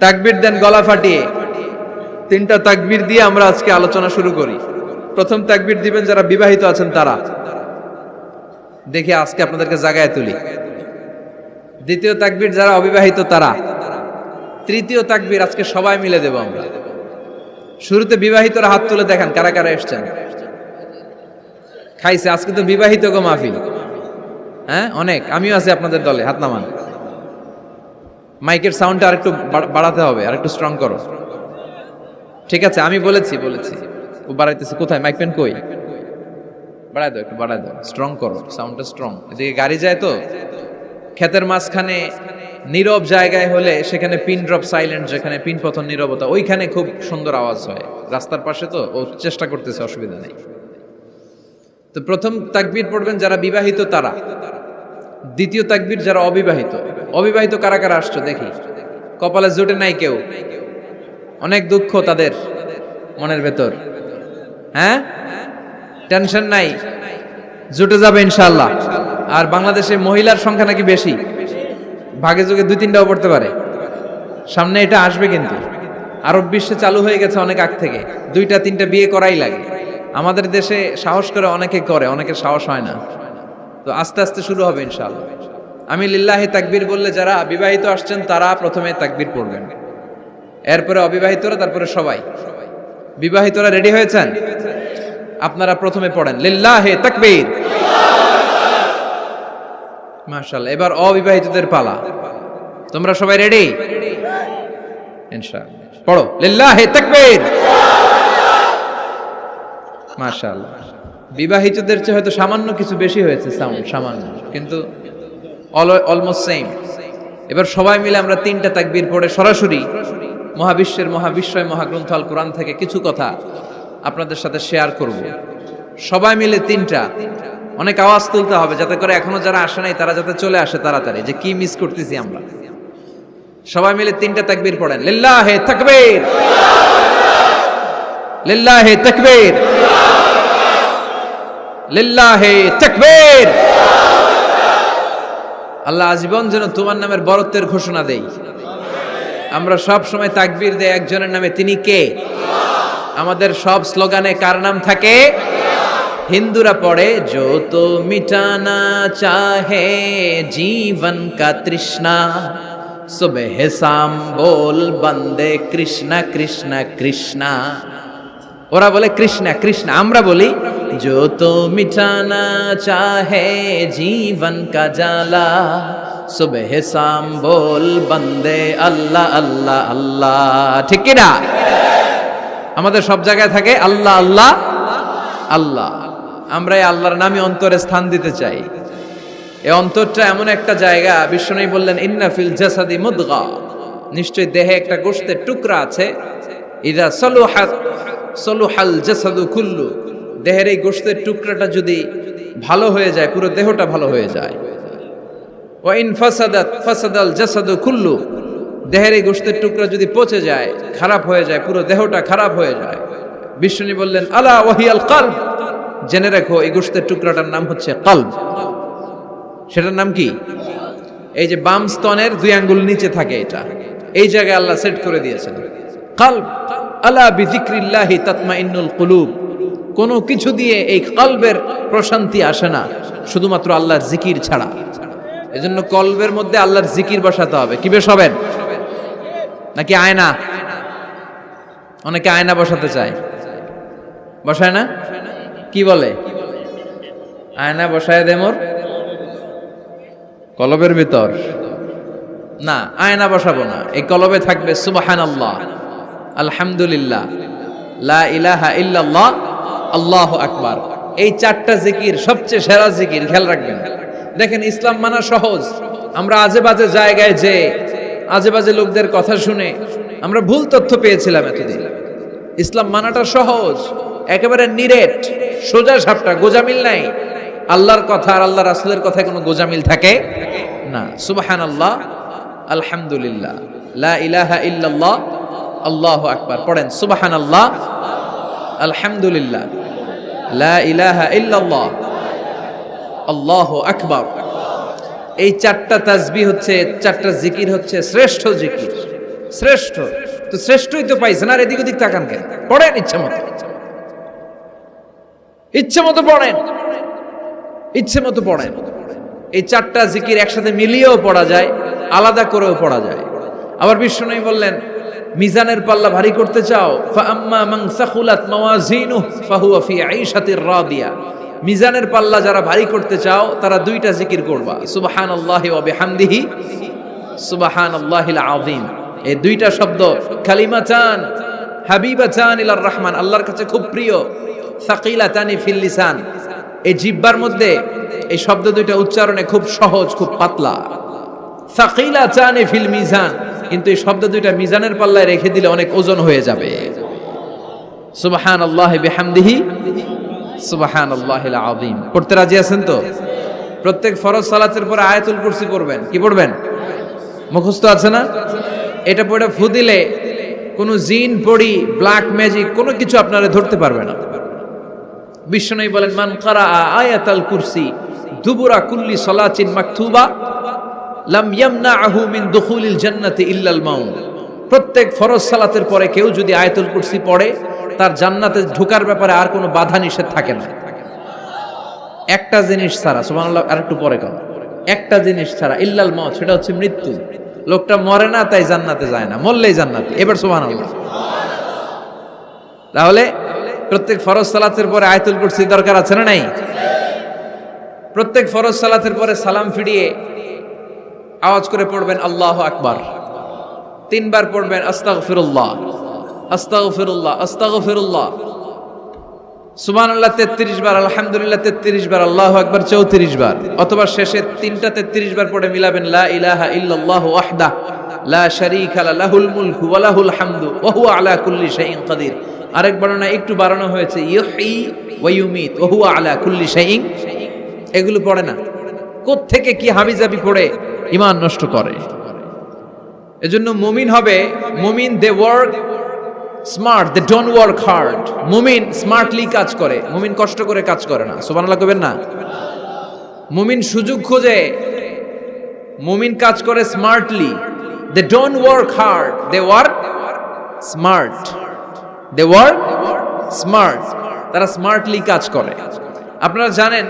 তাকবীর দেন গলা ফাটিয়ে। তিনটা তাকবীর দিয়ে আমরা আজকে আলোচনা শুরু করি। প্রথম তাকবীর দিবেন যারা বিবাহিত আছেন তারা, দেখি আজকে আপনাদেরকে জাগায় তুলি। দ্বিতীয় তাকবীর যারা অবিবাহিত তারা। তৃতীয় তাকবীর আজকে সবাই মিলে দেব আমরা। শুরুতে বিবাহিতরা হাত তুলে দেখান কারা কারা এসছেন। খাইছে আজকে তো বিবাহিত গো মাহফিল। হ্যাঁ অনেক, আমিও আছি আপনাদের দলে, হাত নামান। মাইকের সাউন্ডটা আরেকটু বাড়াতে হবে, আরেকটু স্ট্রং করো। ঠিক আছে, আমি বলেছি ও বাড়াইতেছে। কোথায় মাইক পেন কই? বাড়াই দাও, একটু বাড়াই দাও, স্ট্রং করো, সাউন্ডটা স্ট্রং। এদিকে গাড়ি যায় তো, ক্ষেতের মাঝখানে নীরব জায়গায় হলে সেখানে পিন ড্রপ সাইলেন্ট, যেখানে পিন পতন নীরবতা, ওইখানে খুব সুন্দর আওয়াজ হয়। রাস্তার পাশে তো ও চেষ্টা করতেছে, অসুবিধা নেই। তো প্রথম তাকবীর পড়বেন যারা বিবাহিত তারা। দ্বিতীয় তাকবীর যারা অবিবাহিত। অবিবাহিত কারা কারা আসছো দেখি। কপালে জুটে নাই কেউ, অনেক দুঃখ তাদের মনের ভেতর। হ্যাঁ টেনশন নাই, জুটে যাবে ইনশাআল্লাহ। আর বাংলাদেশে মহিলার সংখ্যা নাকি বেশি, ভাগে যুগে 2-3টাও পড়তে পারে। সামনে এটা আসবে, কিন্তু আরব বিশ্বে চালু হয়ে গেছে অনেক আগ থেকে। 2-3টা বিয়ে করাই লাগে। আমাদের দেশে সাহস করে অনেকে করে, অনেকের সাহস হয় না। তো আস্তে আস্তে শুরু হবে ইনশাআল্লাহ। আমি লিল্লাহি তাকবীর বললে যারা বিবাহিত আসছেন তারা প্রথমে তাকবীর পড়বেন, এরপরে অবিবাহিতরা, তারপরে সবাই। বিবাহিতরা রেডি হয়েছেন? আপনারা প্রথমে পড়েন লিল্লাহি তাকবীর। মাশাআল্লাহ। এবার অবিবাহিতদের পালা। তোমরা সবাই রেডি? ইনশাআল্লাহ পড়ো লিল্লাহি তাকবীর। মাশাআল্লাহ। বিবাহিতদের চেয়ে হয়তো সামান্য কিছু বেশি হয়েছে সাউন্ড, সামান্য, কিন্তু অলমোস্ট সেম। এবার সবাই মিলে আমরা 3টা তাকবীর পড়ে সরাসরি মহাবিশ্বের মহাবিশ্বয় মহাগ্রন্থ আল কোরআন থেকে কিছু কথা আপনাদের সাথে শেয়ার করব। সবাই মিলে 3টা, অনেক আওয়াজ তুলতে হবে যাতে করে এখনো যারা আসে নাই তারা যাতে চলে আসে তাড়াতাড়ি, যে কি মিস করতেছি আমরা। সবাই মিলে 3টা তাকবীর পড়েন লিল্লাহি তাকবীর, লিল্লাহি তাকবীর, লিল্লাহি তাকবীর। আল্লাহ আজীবন যেন তোমার নামের বরত্বের ঘোষণা দেই। আমরা সব সময় তাকবীর দেই একজনের নামে, তিনি কে? আমাদের সব স্লোগানে কার নাম থাকে? হিন্দুরা পড়ে जो तो मिटाना चाहे जीवन का तृष्णा सुबह शाम बोल बंदे कृष्णा कृष्णा कृष्णा। ওরা বলে কৃষ্ণা কৃষ্ণা, আমরা বলি जो तो मिटाना चाहे जीवन का जाला सुबह शाम बोल बंदे अल्लाह अल्लाह अल्लाह। ঠিক কি না? আমাদের সব জায়গায় থাকে আল্লাহ আল্লাহ আল্লাহ। আমরা এই আল্লাহর নামে অন্তরে স্থান দিতে চাই। এই অন্তরটা এমন একটা জায়গা, বিশ্বনবী বললেন ইন্না ফিল জাসাদি মুদগা, নিশ্চয় দেহে একটা গোশতের টুকরা আছে। ইদা সলুহাত সলুহাল জাসাদু কুল্লু, দেহের এই গোশতের টুকরাটা যদি ভালো হয়ে যায় পুরো দেহটা ভালো হয়ে যায়। ওয়া ইন ফাসাদাত ফাসাদাল জাসাদু কুল্লু, দেহের এই গোশতের টুকরা যদি পচে যায়, খারাপ হয়ে যায়, পুরো দেহটা খারাপ হয়ে যায়। বিশ্বনবী বললেন আলা ওয়াহিয়াল কলব, জেনে রাখো এই গোশতের টুকরাটার নাম হচ্ছে কলব। সেটার নাম কি? এই যে বাম স্তনের 2 আঙ্গুল নিচে থাকে, এটা এই জায়গায় আল্লাহ সেট করে দিয়েছেন কলব। আলা বিযিকরিল্লাহি তাতমাইন্নুল কুলুব, কোনো কিছু দিয়ে এই কলবের প্রশান্তি আসে না শুধুমাত্র আল্লাহর জিকির ছাড়া। এজন্য কলবের মধ্যে আল্লাহর জিকির বসাতে হবে। কি বসাবেন? নাকি আয়না? অনেকে আয়না বসাতে চায়, বসায় না? কি বলে? আয়না বসায় দে মোর কলবের ভিতর। না, আয়না বসাবো না। এই কলবে থাকবে সুবহানাল্লাহ, আলহামদুলিল্লাহ, লা ইলাহা ইল্লাল্লাহ, আল্লাহু আকবার। এই 4টা জিকির সবচেয়ে সেরা জিকির, খেয়াল রাখবেন। দেখেন ইসলাম মানা সহজ। আমরা আজে বাজে জায়গায় যে আজে বাজে লোকদের কথা শুনে আমরা ভুল তথ্য পেয়েছিলাম এতদিন। ইসলাম মানাটা সহজ, একেবারে নিরেট, সোজা সাপটা, গোজামিল নাই। আল্লাহর কথা আর আল্লাহ রাসূলের কথায় কোনো গোজামিল থাকে না। সুবহানাল্লাহ, আলহামদুলিল্লাহ, লা ইলাহা ইল্লাল্লাহ, আল্লাহু আকবার। পড়েন সুবহানাল্লাহ, আলহামদুলিল্লাহ, লা ইলাহা ইল্লাল্লাহ, আল্লাহু আকবার। এই 4টা তাসবিহ হচ্ছে, 4টা জিকির হচ্ছে শ্রেষ্ঠ জিকির। শ্রেষ্ঠ। তো শ্রেষ্ঠই তো পাইছেন, আর এদিক ওদিক তাকান কেন? পড়েন ইচ্ছা মতো, ইচ্ছে মতো পড়েন, ইচ্ছে মতো পড়েন। এই চারটা জিকির একসাথে মিলিয়েও পড়া যায়, আলাদা করেও পড়া যায়। আবার বিষ্ণু বললেন, মিজানের পাল্লা ভারী করতে চাও, ফাআম্মা মান সাকুলাত মাওয়াজিনুহু ফাহুয়া ফি আইশাতির রাদিয়া। মিজানের পাল্লা যারা ভারী করতে চাও তারা দুইটা জিকির করবা, সুবহানাল্লাহি ওয়া বিহামদিহি সুবহানাল্লাহিল আযীম। এই দুইটা শব্দ কালিমাতান হাবিবাতান ইলার রহমান, আল্লাহর কাছে খুব প্রিয়, সাকিলাতানি ফিল লিসান। এই জিহ্বার মধ্যে এই শব্দ দুইটা উচ্চারণে খুব সহজ, খুব পাতলা। সাকিলাতানি ফিল মিজান, কিন্তু এই শব্দ দুইটা মিজানের পাল্লায় রেখে দিলে অনেক ওজন হয়ে যাবে। সুবহানাল্লাহি বিহামদিহি সুবহানাল্লাহিল আযীম। পড়তে রাজি আছেন তো? প্রত্যেক ফরজ সালাতের পরে আয়াতুল কুরসি পড়বেন। কি পড়বেন? মুখস্থ আছে না? এটা পড়ে ফু দিলে কোনো জিন পড়ি, ব্ল্যাক ম্যাজিক কোনো কিছু আপনারা ধরতে পারবে না। বিষ্ণু বলেন, মান কারা আয়াতাল কুরসি দুবুরা কুল্লি সালাতিন মাকতুবা লাম ইয়ামনাহু মিন দুখুলিল জান্নাতি ইল্লাল মাউত। প্রত্যেক ফরজ সালাতের পরে কেউ যদি আয়াতুল কুরসি পড়ে, তার জান্নাতে ঢোকার ব্যাপারে আর কোনো বাধা নিষেধ থাকে না, একটা জিনিস ছাড়া। সুবহানাল্লাহ, আর একটু পরে কম, একটা জিনিস ছাড়া, ইল্লাল মাউত, সেটা হচ্ছে মৃত্যু। লোকটা মরে না তাই জান্নাতে যায় না, মরলেই জান্নাতে। এবার সুবহানাল্লাহ। তাহলে প্রত্যেক ফরজ সালাতের পরে আয়াতুল কুরসি দরকার আছে না নাই? প্রত্যেক ফরজ সালাতের পরে সালাম ফিরিয়ে আওয়াজ করে পড়বেন আল্লাহু আকবার। 3 বার পড়বেন আস্তাগফিরুল্লাহ আস্তাগফিরুল্লাহ আস্তাগফিরুল্লাহ। সুবহানাল্লাহ 33 বার, আলহামদুলিল্লাহ 33 বার, আল্লাহু আকবার 34 বার। অথবা শেষে 3টা 33 বার পড়ে মিলাবেন লা ইলাহা ইল্লাল্লাহু ওয়াহদাহু লা শারীকা লাহুল মুলকু ওয়া লাহুল হামদু ওয়া হুয়া আলা কুল্লি শাইইন কাদির। আরেক বর্ণনা একটু বাড়ানো হয়েছে, ইউহয়ি ওয়া ইউমীত ওয়া হুয়া আলা কুল্লি শাইইন। এগুলো পড়ে না, কোত্থেকে কি হাবিজাবি পড়ে ঈমান নষ্ট করে। এজন্য মুমিন হবে, মুমিন they work smart, they don't work hard. মুমিন স্মার্টলি কাজ করে, মুমিন কষ্ট করে কাজ করে না। সুবহানাল্লাহ কইবেন না? মুমিন সুযোগ খোঁজে, মুমিন কাজ করে smartly. They don't work hard, they work smart. They work smart, তারা স্মার্টলি কাজ করে। আপনারা জানেন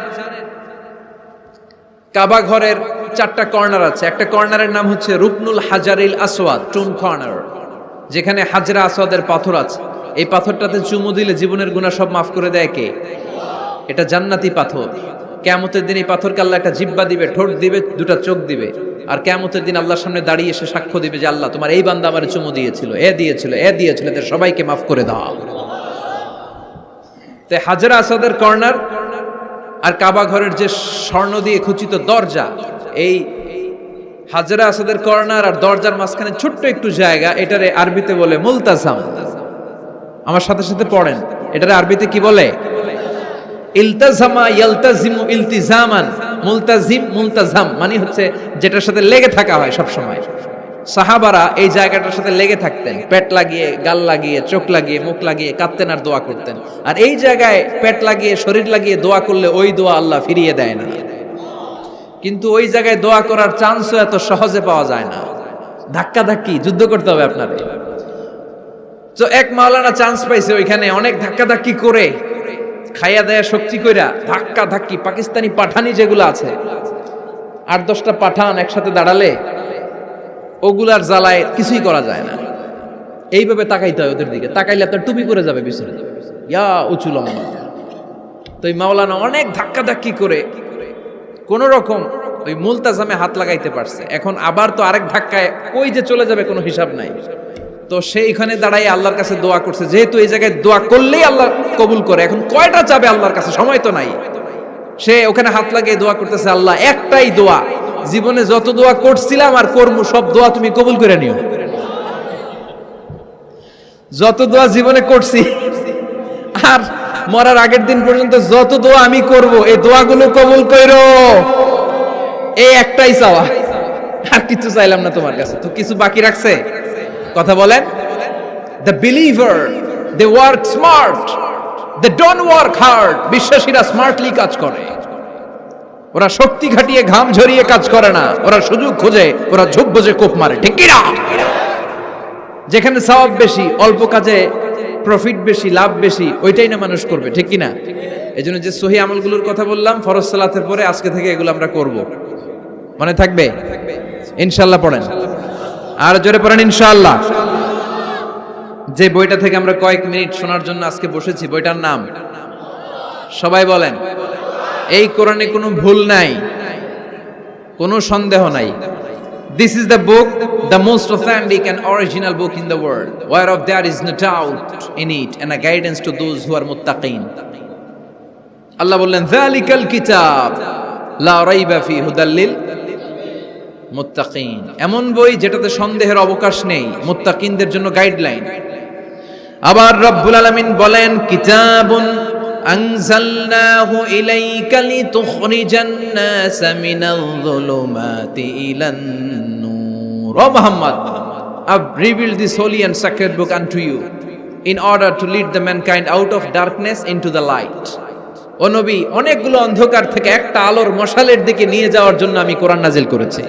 কাবা ঘরের 4টা কর্নার আছে। একটা কর্নারের নাম হচ্ছে রুকনুল হাজারিল আসওয়াদ, টুন কর্নার, যেখানে হাজরা আসওয়াদের পাথর আছে। এই পাথরটাতে চুমু দিলে জীবনের গুনাহ সব মাফ করে দেয় কে? এটা জান্নাতি পাথর। কিয়ামতের দিন এই পাথরকে আল্লাহ একটা জিহ্বা দিবে, ঠোঁট দিবে, 2টা চোখ দিবে। আর কিয়ামতের দিন আল্লাহর সামনে দাঁড়িয়ে এসে সাক্ষ্য দিবে যে আল্লাহ তোমার এই বান্দা আমারে চুমু দিয়েছিল, এ দিয়েছিল, এ দিয়েছিল, এদের সবাইকে মাফ করে দাও। তো হাজরা আসওয়াদের কর্নার আর কাবা ঘরের যে স্বর্ণ দিয়ে খচিত দরজা, এই হাজরা আসওয়াদের কর্নার আর দরজার মাঝখানে ছোট্ট একটু জায়গা, এটারে আরবিতে বলে মুলতাজাম। আমার সাথে সাথে পড়েন, এটারে আরবিতে কি বলে? ইলতাজামা ইয়ালতাজিমু ইলতিজামান। মুলতাজিম মুলতাজাম মানে হচ্ছে যেটার সাথে লেগে থাকা হয় সব সময়। সাহাবারা এই জায়গাটার সাথে লেগে থাকতেন, পেট লাগিয়ে, গাল লাগিয়ে, চোখ লাগিয়ে, মুখ লাগিয়ে কাঁদতেন আর দোয়া করতেন। আর এই জায়গায় পেট লাগিয়ে, শরীর লাগিয়ে দোয়া করলে ওই দোয়া আল্লাহ ফিরিয়ে দেয় না। কিন্তু ওই জায়গায় দোয়া করার চান্সও এত সহজে পাওয়া যায় না, ধাক্কা ধাক্কি যুদ্ধ করতে হবে আপনারে। তো এক মাওলানা চান্স পাইছে ওইখানে, অনেক ধাক্কা ধাক্কি করে, খাইয়া দেয়া শক্তি কইরা ধাক্কা ধাক্কি, পাকিস্তানি পাঠানি যেগুলো আছে, 8-10টা পাঠান একসাথে দাঁড়ালে ওগুলার জ্বালায় কিছুই করা যায় না। এইভাবে তাকাইতে হয় ওদের দিকে, তাকাইলে আপনার টুপি করে যাবে পিছনে, ইয়া উঁচু লম্বা। তো এই মাওলানা অনেক ধাক্কা ধাক্কি করে কোন রকম ওই মুলতাজামে হাত লাগাইতে পারছে। এখন আবার তো আরেক ধাক্কায় কই যে চলে যাবে কোনো হিসাব নাই। তো সেইখানে দাঁড়াই আল্লাহর কাছে দোয়া করছে, যেহেতু এই জায়গায় দোয়া করলেই আল্লাহ কবুল করে, এখন কয়টা চাবে আল্লাহর কাছে, সময় তো নাই। সে ওখানে হাত লাগিয়ে দোয়া করতেছে, আল্লাহ একটাই দোয়া, জীবনে যত দোয়া করছিলাম আর করবো সব দোয়া তুমি কবুল করে নিও। যত দোয়া জীবনে করছি আর মরার আগের দিন পর্যন্ত যত দোয়া আমি করব, এই দোয়াগুলো কবুল কইরো, এই একটাই চাওয়া, আর কিছু চাইলাম না তোমার কাছে। তো কিছু বাকি রাখছে? কথা বলেন। The believer they work smart, they don't work hard. বিশ্বাসীরা স্মার্টলি কাজ করে, ওরা শক্তি খাটিয়ে ঘাম ঝরিয়ে কাজ করে না, ওরা সুযোগ খোঁজে, ওরা ঝোপ বোঝে কোপ মারে, ঠিক কি না? যেখানে সওয়াব বেশি, অল্প কাজে প্রফিট বেশি, লাভ বেশি, ওইটাই না মানুষ করবে, ঠিক কিনা? এই জন্য যে সহি আমলগুলোর কথা বললাম ফরজ সালাতের পরে, আজকে থেকে এগুলো আমরা করব। মনে থাকবে ইনশাআল্লাহ? পড়েন আর জোরে পড়েন ইনশাআল্লাহ। যে বইটা থেকে আমরা কয়েক মিনিট শোনার জন্য আজকে বসেছি, বইটার নাম সবাই বলেন। এই কোরআনে কোনো ভুল নাই, কোনো সন্দেহ নাই। This is the book, the most authentic and original book in the world, whereof there is no doubt in it, and a guidance to those who are muttaqin. Allah বললেন যালিকাল কিতাব লা রাইবা ফি হুদাল লিল মুত্তাকিন। এমন বই যেটাতে সন্দেহের অবকাশ নেই, মুত্তাকিনদের জন্য গাইডলাইন। আবার রব্বুল আলামিন বলেন কিতাবুন আনজালনাহু ইলাইকা লিতুখরিজান নাসা মিনাল যুলুমাতি ইলান নূর। ও Muhammad, I've revealed this holy and sacred book unto you in order to lead the mankind out of darkness into the light. ও নবী, অনেকগুলো অন্ধকার থেকে একটা আলোর মশালের দিকে নিয়ে যাওয়ার জন্য আমি কোরআন নাজিল করেছি।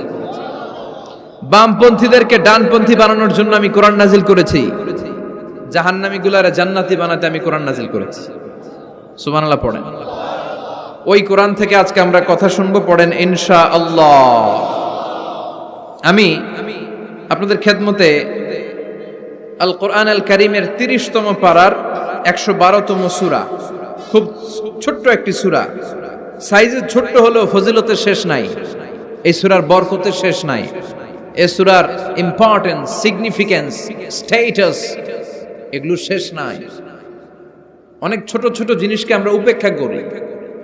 বামপন্থীদেরকে ডানপন্থী বানানোর জন্য আমি কোরআন নাজিল করেছি। জাহান্নামীগুলারে জান্নাতি বানাতে আমি কোরআন নাজিল করেছি। সুবহানাল্লাহ পড়েন। ওই কোরআন থেকে আজকে আমরা কথা শুনবো, পড়েন ইনশাআল্লাহ। আমি আপনাদের খেদমতে আল কোরআন আল কারীমের 30তম পারার 112তম সূরা, খুব ছোট্ট একটি সূরা, সাইজে ছোট্ট হলেও ফজিলতের শেষ নাই, এই সূরার বরকতের শেষ নাই, এই সূরার ইম্পর্টেন্স, সিগনিফিকেন্স, স্ট্যাটাস, এগুলো শেষ নাই। অনেক ছোট ছোট জিনিসকে আমরা উপেক্ষা করি,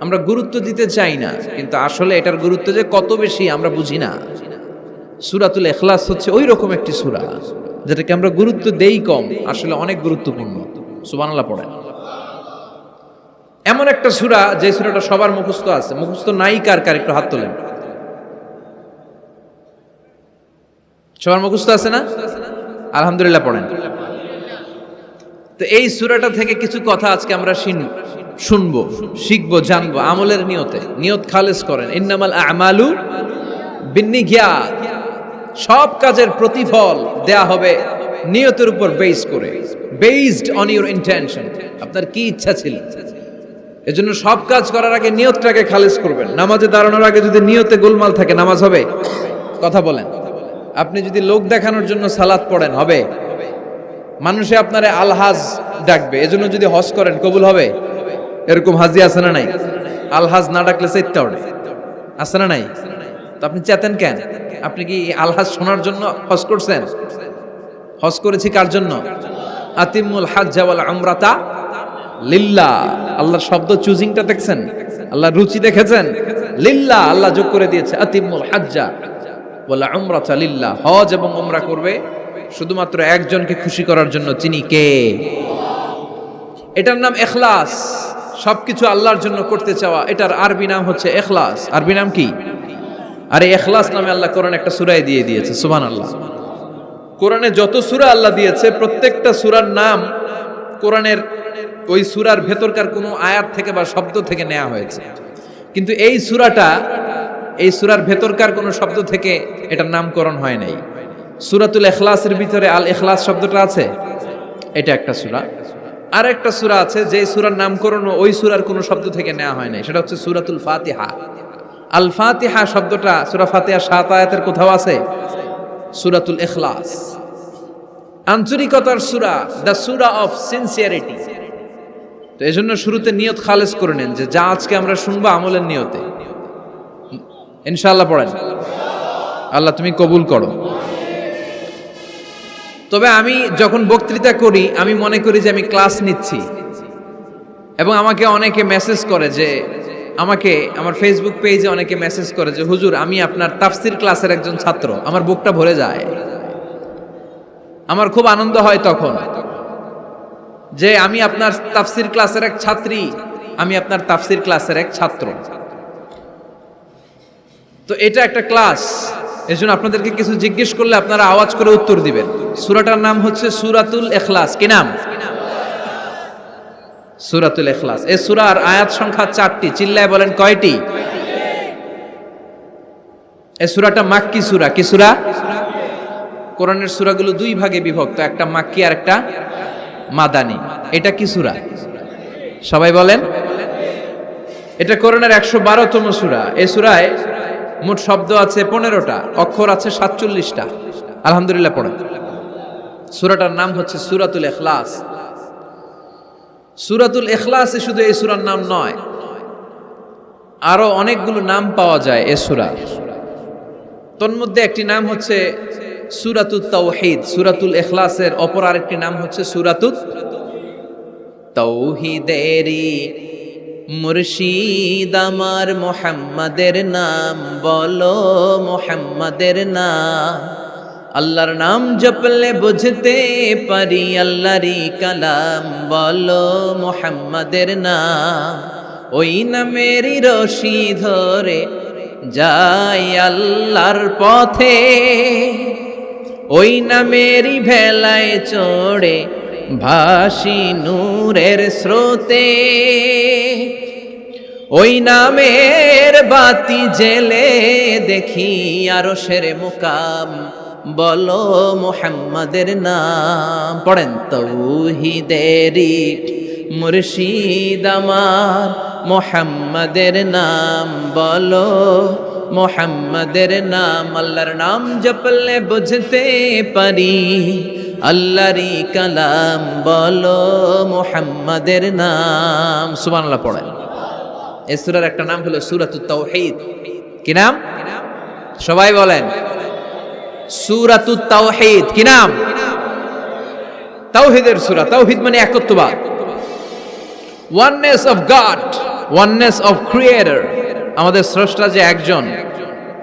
আমরা গুরুত্ব দিতে চাই না, কিন্তু আসলে এটার গুরুত্ব যে কত বেশি আমরা বুঝি না। সূরাতুল ইখলাস হচ্ছে ওই রকম একটি সূরা যেটাকে আমরা গুরুত্ব দেই কম, আসলে অনেক গুরুত্বপূর্ণ। সুবহানাল্লাহ পড়েন। এমন একটা সূরা যে সূরাটা সবার মুখস্থ আছে, মুখস্থ নাই কার কার একটু হাত তোলেন। সবার মুখস্থ আছে না? আলহামদুলিল্লাহ পড়েন। তো এই সূরাটা থেকে কিছু কথা আজকে আমরা শুনবো, শিখবো, জানবো, আমলের নিয়তে। নিয়ত খালেস করেন, ইন্নামাল আমালু বিন্নিয়াত। সব কাজের প্রতিফল দেয়া হবে নিয়তের উপর বেস করে, বেসড অন ইউর ইন্টেনশন। আপনার কি ইচ্ছা ছিল, এজন্য সব কাজ করার আগে নিয়তটাকে খালেস করবেন। নামাজে দাঁড়ানোর আগে যদি নিয়তে গোলমাল থাকে, নামাজ হবে? কথা বলেন। আপনি যদি লোক দেখানোর জন্য সালাত পড়েন, হবে? মানুষে আপনারে আলহাজ ডাকবে, এজন্য যদি হজ করেন, কবুল হবে? এরকম হাজি আছে না নাই? আলহাজ না ডাকলে চাইতে ওঠে, আছে না নাই? তো আপনি চেতেন কেন? আপনি কি আলহাজ শোনার জন্য হজ করছেন? হজ করেছি কার জন্য? আতিমুল হাজ্জা ওয়াল উমরাতা লিল্লাহ। আল্লাহর শব্দ চুজিংটা দেখছেন? আল্লাহর রুচি দেখেছেন? লিল্লাহ, আল্লাহ যোগ করে দিয়েছে আতিমুল হাজ্জা ওয়াল উমরাতা লিল্লাহ। হজ এবং উমরা করবে শুধুমাত্র একজনকে খুশি করার জন্য, তিনি কে? এটার নাম ইখলাস। সবকিছু আল্লাহর জন্য করতে চাওয়া, এটার আরবি নাম হচ্ছে ইখলাস। আরবি নাম কি? আরে ইখলাস নামে আল্লাহ কোরআন একটা সূরায় দিয়ে দিয়েছে। সুবহানাল্লাহ। কোরআনে যত সূরা আল্লাহ দিয়েছে, প্রত্যেকটা সূরার নাম কোরআনের ওই সূরার ভেতরকার কোনো আয়াত থেকে বা শব্দ থেকে নেওয়া হয়েছে, কিন্তু এই সূরাটা, এই সূরার ভেতরকার কোনো শব্দ থেকে এটার নামকরণ হয় নাই। সূরাতুল ইখলাসের ভিতরে আল ইখলাস শব্দটা আছে, এটা একটা সূরা। আর একটা সূরা আছে যে সূরার নামকরণ ওই সূরার কোনো শব্দ থেকে নেওয়া হয় নাই, সেটা হচ্ছে সূরাতুল ফাতিহা। আল ফাতিহা শব্দটা সূরা ফাতিহা 7 আয়াতের কোথাও আছে? সূরাতুল ইখলাস আন্তরিকতার সূরা, দ্য সূরা অফ সিনসিয়ারিটি। তো এজন্য শুরুতে নিয়ত খালেস করে নেন যে যা আজকে আমরা শুনবো আমলের নিয়তে। ইনশাআল্লাহ পড়েন। আল্লাহ তুমি কবুল করো। তবে আমি যখন বক্তৃতা করি, আমি মনে করি যে আমি ক্লাস নিচ্ছি, এবং আমাকে অনেকে মেসেজ করে, যে আমাকে আমার ফেসবুক পেজে অনেকে মেসেজ করে যে হুজুর, আমি আপনার তাফসির ক্লাসের একজন ছাত্র। আমার বুকটা ভরে যায়, আমার খুব আনন্দ হয় তখন যে আমি আপনার তাফসির ক্লাসের এক ছাত্রী, আমি আপনার তাফসির ক্লাসের এক ছাত্র। তো এটা একটা ক্লাস, এজন্য আপনাদেরকে কিছু জিজ্ঞেস করলে আপনারা আওয়াজ করে উত্তর দিবেন। সূরাটার নাম হচ্ছে সূরাতুল ইখলাস। কি নাম? সূরাতুল ইখলাস। এই সূরার আয়াত সংখ্যা 4টি। চিল্লায় বলেন কয়টি? এই সূরাটা মাক্কি সূরা। কি সূরা? কোরআনের সূরাগুলো দুই ভাগে বিভক্ত, একটা মাক্কি আর একটা মাদানী। এটা কি সূরা? সবাই বলেন। এটা কোরআনের 112তম সূরা। এই সূরায় মোট শব্দ আছে 15টা, অক্ষর আছে 47টা। আলহামদুলিল্লাহ পড়েন। সূরাটার নাম হচ্ছে সূরাতুল ইখলাস। সূরাতুল ইখলাসে শুধু এই সূরার নাম নয়, আরো অনেকগুলো নাম পাওয়া যায় এই সূরা। তন্মধ্যে একটি নাম হচ্ছে সূরাতুত তাওহীদ। সূরাতুল ইখলাসের অপর আরেকটি নাম হচ্ছে সূরাতুত তাওহীদেরি মুর্শিদ আমার মুহাম্মাদের নাম বলো, মুহাম্মাদের নাম। আল্লাহর নাম জপলে বুঝতে পারি আল্লাহরই কালাম বলো, মুহাম্মাদের নাম। ওই নামেরই রশি ধরে যাই আল্লাহর পথে, ওই নামেরই ভেলায় চড়ে ভাসি নূরের স্রোতে। ওই নামের বাতি জেলে দেখি আরশের মুকাম বলো, মুহাম্মাদের নাম। পড়েন। তাওহীদেরি মুর্শিদ আমার মুহাম্মাদের নাম বলো, মুহাম্মাদের নাম। আল্লাহর নাম জপলে বুঝতে পারি আল্লাহরই কালাম বলো, মুহাম্মাদের নাম। সুবহানাল্লাহ পড়েন। এই সূরার একটা নাম হলো সূরাতুত তাওহীদ। কি নাম? সবাই বলেন। সূরাতুত তাওহীদ। কি নাম? তাওহীদের সূরা। তাওহীদ মানে একত্ববাদ, oneness of God, oneness of creator. আমাদের স্রষ্টা যে একজন,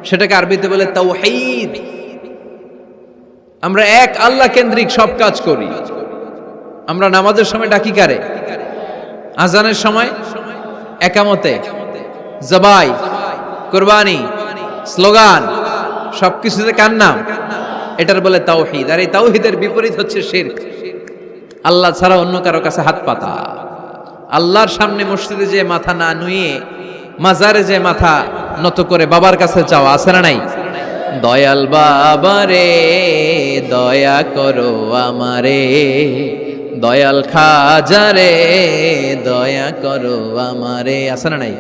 সেটাকে আরবিতে বলে তাওহীদ। আমরা এক আল্লাহ কেন্দ্রিক সব কাজ করি। আমরা নামাজের সময় ডাকি কারে? আজানের সময়, একামতে, জবাই, কুরবানি, স্লোগান, সবকিছুতে কার নাম? এটার বলে তাওহীদ। আর এই তাওহীদের বিপরীত হচ্ছে শিরক। আল্লাহ ছাড়া অন্য কারো কাছে হাত পাতা। আল্লাহর সামনে মসজিদে যে মাথা না নুয়ে মাজারে যে মাথা নত করে বাবার কাছে চাওয়া, আছে না নাই? দয়াল বাবা রে দয়া করো আমারে, দয়াল খাজা রে দয়া করো আমারে, আছে না নাই?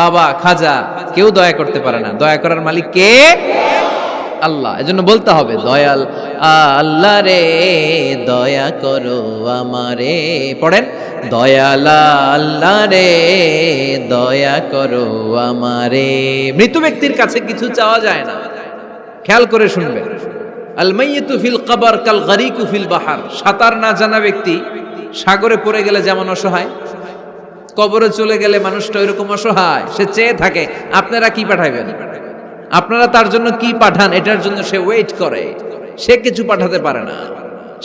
বাবা খাজা কেউ দয়া করতে পারে না, দয়া করার মালিক কে? আল্লাহ। এজন্য বলতে হবে দয়াল আল্লাহ রে দয়া করো আমারে। পড়েন। দয়াল আল্লাহ রে দয়া করো আমারে। মৃত ব্যক্তির কাছে কিছু চাওয়া যায় না। খেয়াল করে শুনবেন। আল মাইয়িতু ফিল কবর কাল গরিকু ফিল বাহার। সাঁতার না জানা ব্যক্তি সাগরে পড়ে গেলে যেমন অসহায়, কবরে চলে গেলে মানুষটা ওইরকম অসহায়, সে চেয়ে থাকে আপনারা কি পাঠাইবেন, আপনারা তার জন্য কি পাঠান, এটার জন্য সে ওয়েট করে। সে কিছু পাঠাতে পারে না,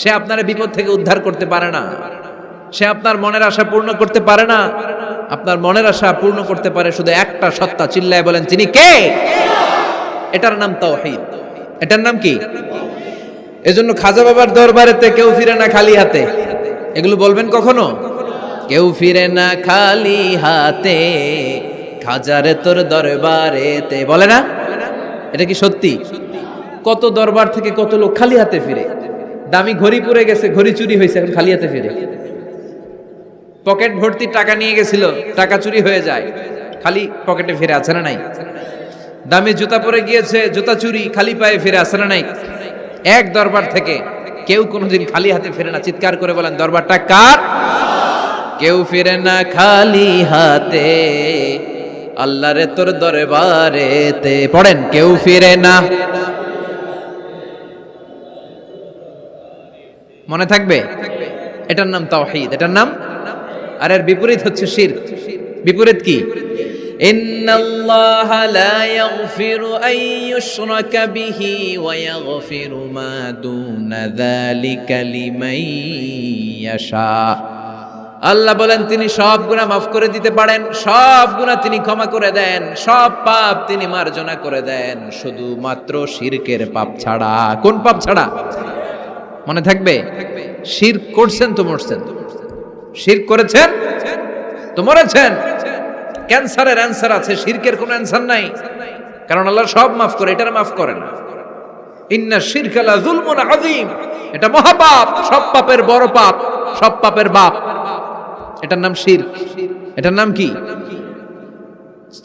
সে আপনার বিপদ থেকে উদ্ধার করতে পারে না, সে আপনার মনের আশা পূর্ণ করতে পারে না। আপনার মনের আশা পূর্ণ করতে পারে শুধু একটা সত্তা। চিল্লায় বলেন তিনি কে? এটার নাম তাওহীদ। এটার নাম কি? এজন্য খাজা বাবার দরবারেতে কেউ ফিরে না খালি হাতে। এগুলো বলবেন কখনো? কেউ ফিরে না খালি হাতে, খাজারে তোর দরবারেতে, বলে না? এটা কি সত্যি? কত দরবার থেকে কত লোক খালি হাতে ফিরে। দামি ঘড়ি পরে গেছে, ঘড়ি চুরি হয়েছে, এখন খালি হাতে ফিরে। পকেট ভর্তি টাকা নিয়ে গেছিল, টাকা চুরি হয়ে যায়, খালি পকেটে ফিরে, আছে না নাই? দামি জুতা পরে গিয়েছে, জুতা চুরি, খালি পায়ে ফিরে, আছে না নাই? এক দরবার থেকে কেউ কোনোদিন খালি হাতে ফিরে না। চিৎকার করে বলেন দরবারটা কার? কেউ ফিরে না খালি হাতে, আল্লাহরে তোর দরবারেতে। পড়েন। কেউ ফিরে না। মনে থাকবে? এটার নাম তাওহীদ। এটার নাম। আর এর বিপরীত হচ্ছে শিরক। বিপরীত কি? ইন্নাল্লাহা লা ইয়াগফিরু আন ইউশরাকা বিহি ওয়া ইয়াগফিরু মা দুনা যালিকা লিমান ইয়াশা। আল্লাহ বলেন তিনি সব গুনাহ মাফ করে দিতে পারেন, সব গুনাহ তিনি ক্ষমা করে দেন, সব পাপ তিনি মার্জনা করে দেন, শুধুমাত্র শিরকের পাপ ছাড়া। কোন পাপ ছাড়া? মনে থাকবে? শিরক করছেন তো মরছেন, শিরক করেছেন তো মরেছেন। ক্যান্সারের অ্যান্সার আছে, শিরকের কোনো অ্যান্সার নাই, কারণ আল্লাহ সব মাফ করে, এটার মাফ করে না। ইন্না শিরকা লা যুলমুন আযীম, এটা মহাপাপ, সব পাপের বড় পাপ, সব পাপের বাপ। এটার নাম শিরক। এটার নাম কি?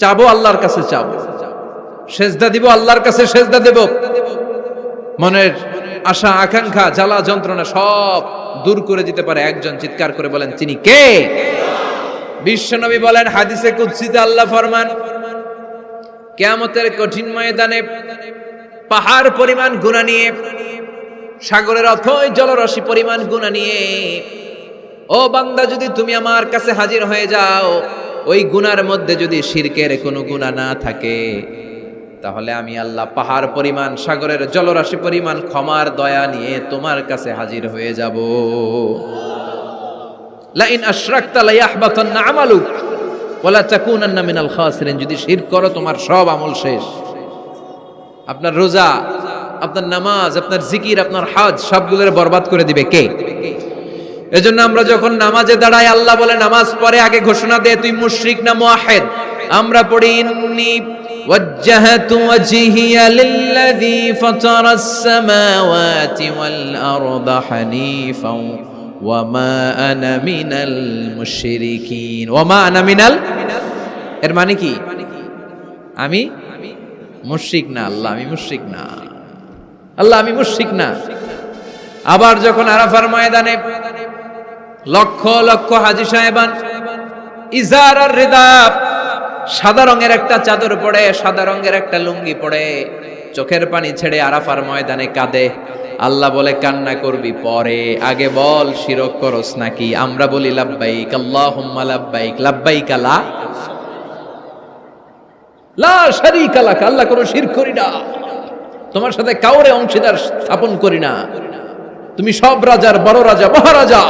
চাবো আল্লাহর কাছে, চাবো সেজদা দিব আল্লাহর কাছে, সেজদা দেব। মনের আশা আকাঙ্ক্ষা জ্বালা যন্ত্রণা সব দূর করে দিতে পারে একজন। চিৎকার করে বলেন তিনি কে? বিশ্বনবী বলেন হাদিসে কুদসিতে আল্লাহ ফরমান, কিয়ামতের কঠিন ময়দানে পাহাড় পরিমাণ গুনাহ নিয়ে, সাগরের অথই জলরাশি পরিমাণ গুনাহ নিয়ে, ও বান্দা যদি তুমি আমার কাছে হাজির হয়ে যাও, ওই গুনার মধ্যে যদি শিরকের কোনো গুনাহ না থাকে, তাহলে আমি আল্লাহ পাহাড় পরিমাণ, সাগরের জলরাশি পরিমাণ ক্ষমার দয়া নিয়ে তোমার কাছে হাজির হয়ে যাব। লা ইন আশরাকতা লা ইয়াহবাতান্না আমালুক ওয়া লা তাকুনান্না মিনাল খাসিরিন। যদি শিরক করো তোমার সব আমল শেষ। আপনার রোজা, আপনার নামাজ, আপনার জিকির, আপনার হজ সবগুলোরে বরবাদ করে দিবে কে? এজন্য আমরা যখন নামাজে দাঁড়াই, আল্লাহ বলে নামাজ পড়ে আগে ঘোষণা দে তুই মুশরিক না মুওয়াহিদ। আমরা পড়ি ইন্নী ওয়াজ্জাহতু ওয়াজহিয়া লিল্লাযী ফাতারাস সামাওয়াতি ওয়াল আরদা হানিফাও ওয়া মা আনা মিনাল মুশরিকিন। ওয়া মা আনা মিনাল, এর মানে কি? আমি মুশরিক না, আল্লাহ আমি মুশরিক না, আল্লাহ আমি মুশরিক না। আবার যখন আরাফার ময়দানে লক্ষ লক্ষ হাজী সাহেবান ইজার আর রিদা, সাদা রঙের একটা চাদর পরে, সাদা রঙের একটা লুঙ্গি পরে, চোখের পানি ছেড়ে আরাফার ময়দানে কাঁদে। আল্লাহ বলে কান্না করবি পরে, আগে বল শিরক করস নাকি? আমরা বলি লাব্বাইক আল্লাহুম্মা লাব্বাইক, লাব্বাইক লা শারীকা লাক, আল্লাহ কোনো শিরক করি না, তোমার সাথে কাউরে অংশীদার স্থাপন করি না, তুমি সব রাজার বড় রাজা, মহারাজা,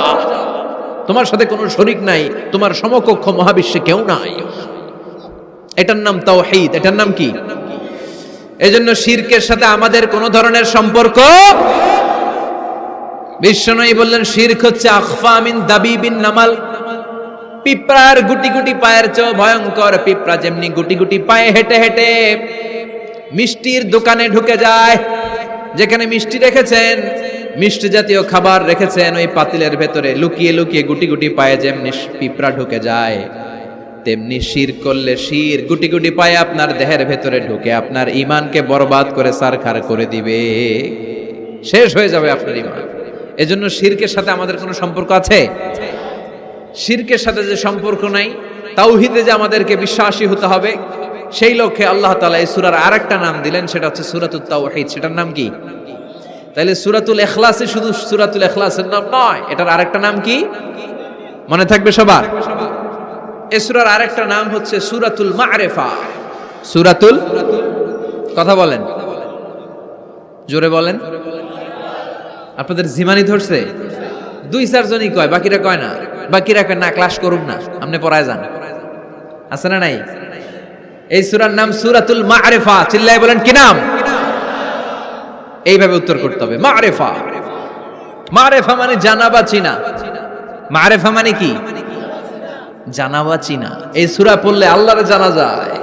তোমার সাথে কোনো শরীক নাই, তোমার সমকক্ষ মহাবিশ্বে কেউ নাই। এটার নাম তাওহীদ। এটার নাম কি? এজন্য শিরকের সাথে আমাদের কোনো ধরনের সম্পর্ক। বিশ্বনবী বললেন শিরক হচ্ছে আখফা মিন দাবিবিন নামাল, পিঁপড়ার গুটি গুটি পায়ের চেয়ে ভয়ঙ্কর। পিঁপড়া যেমনি গুটি গুটি পায়ে হেঁটে হেঁটে মিষ্টির দোকানে ঢুকে যায়, যেখানে মিষ্টি রেখেছেন, মিষ্টি জাতীয় খাবার রেখেছেন, ওই পাতিলের ভেতরে লুকিয়ে লুকিয়ে গুটি গুটি পায়ে যেমনি পিঁপড়া ঢুকে যায়, তেমনি শিরক করলে শির গুটি গুটি পায়ে আপনার দেহের ভেতরে ঢুকে আপনার ঈমানকে বরবাদ করে সারখার করে দিবে, শেষ হয়ে যাবে আপনার ঈমান। এজন্য শিরকের সাথে আমাদের কোনো সম্পর্ক আছে? শিরকের সাথে যে সম্পর্ক নাই, তাওহীদে যে আমাদেরকে বিশ্বাসী হতে হবে, সেই লক্ষ্যে আল্লাহ তাআলা এই সূরার আরেকটা নাম দিলেন, সেটা হচ্ছে সূরাতুত তাওহীদ। সেটার নাম কি? তাইলে সূরাতুল ইখলাসে শুধু সূরাতুল ইখলাসের নাম নয়, এটার আরেকটা নাম কি মনে থাকবে সবার? এই সূরার আরেকটা নাম হচ্ছে সূরাতুল মা'রিফা। সূরাতুল, কথা বলেন, জোরে বলেন। আপনাদের জিমানি ধরছে? 2-4 জনই কয়, বাকিরা কয় না। বাকিরা কয় না, ক্লাস করুক না, আপনি পড়ায় যান। আছে না নাই? এই সূরার নাম সূরাতুল মা'রিফা। চিল্লায় বলেন কি নাম? এইভাবে উত্তর করতে হবে, মা'রিফা। মা'রিফা মানে জানা বা চিনা। মা'রিফা মানে কি? জানা বা চিনা। এই সূরা পড়লে আল্লাহরে জানা যায়,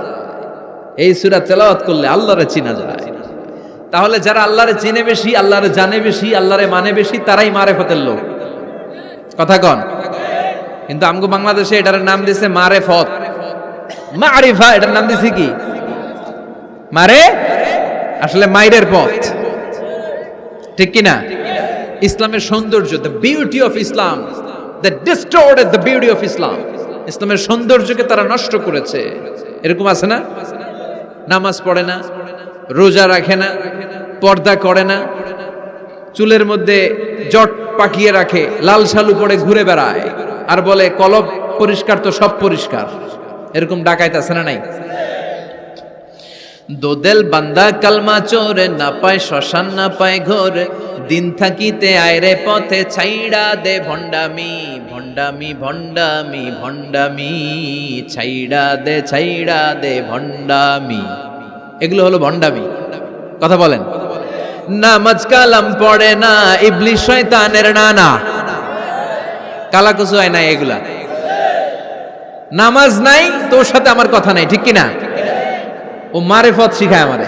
এই সূরা তেলাওয়াত করলে আল্লাহরে চিনা যায়। তাহলে যারা আল্লাহরে চিনে বেশি, আল্লাহরে জানে বেশি, আল্লাহরে মানে বেশি, তারাই মারেফতের লোক। কথা কন। কিন্তু আমগো বাংলাদেশে এটার নাম দিছে মারেফত, মারিফা। এটার নাম দিছে কি? মারে, আসলে মাইরের পথ, ঠিক কি না? ইসলামের সৌন্দর্য, the beauty of Islam, the distorted the beauty of Islam. ইসলামের সৌন্দর্যকে তারা নষ্ট করেছে। এরকম আছে না? নামাজ পড়ে না, রোজা রাখে না, পর্দা করে না, চুলের মধ্যে জট পাকিয়ে রাখে, লাল শালু পরে ঘুরে বেড়ায়, আর বলে কলব পরিষ্কার তো সব পরিষ্কার। এরকম ডাকাইত আছে না নাই? দোদেল বান্দা কালমা চোরে, না পায় শ্মশান না পায় ঘোর, দিন থাকিতে আয়রে পথে ছাইড়া দে ভণ্ডামি, ভণ্ডামি ভণ্ডামি ভণ্ডামি, ছাইড়া দে ভণ্ডামি। এগুলো হলো ভণ্ডামি। কথা বলেন। নামাজ কালাম পড়ে না, ইবলিস শয়তানের নানা, কালাকুচু হয় না এগুলা। নামাজ নাই, তোর সাথে আমার কথা নাই, ঠিক কিনা? ও মারেফত শিখায় আমারে।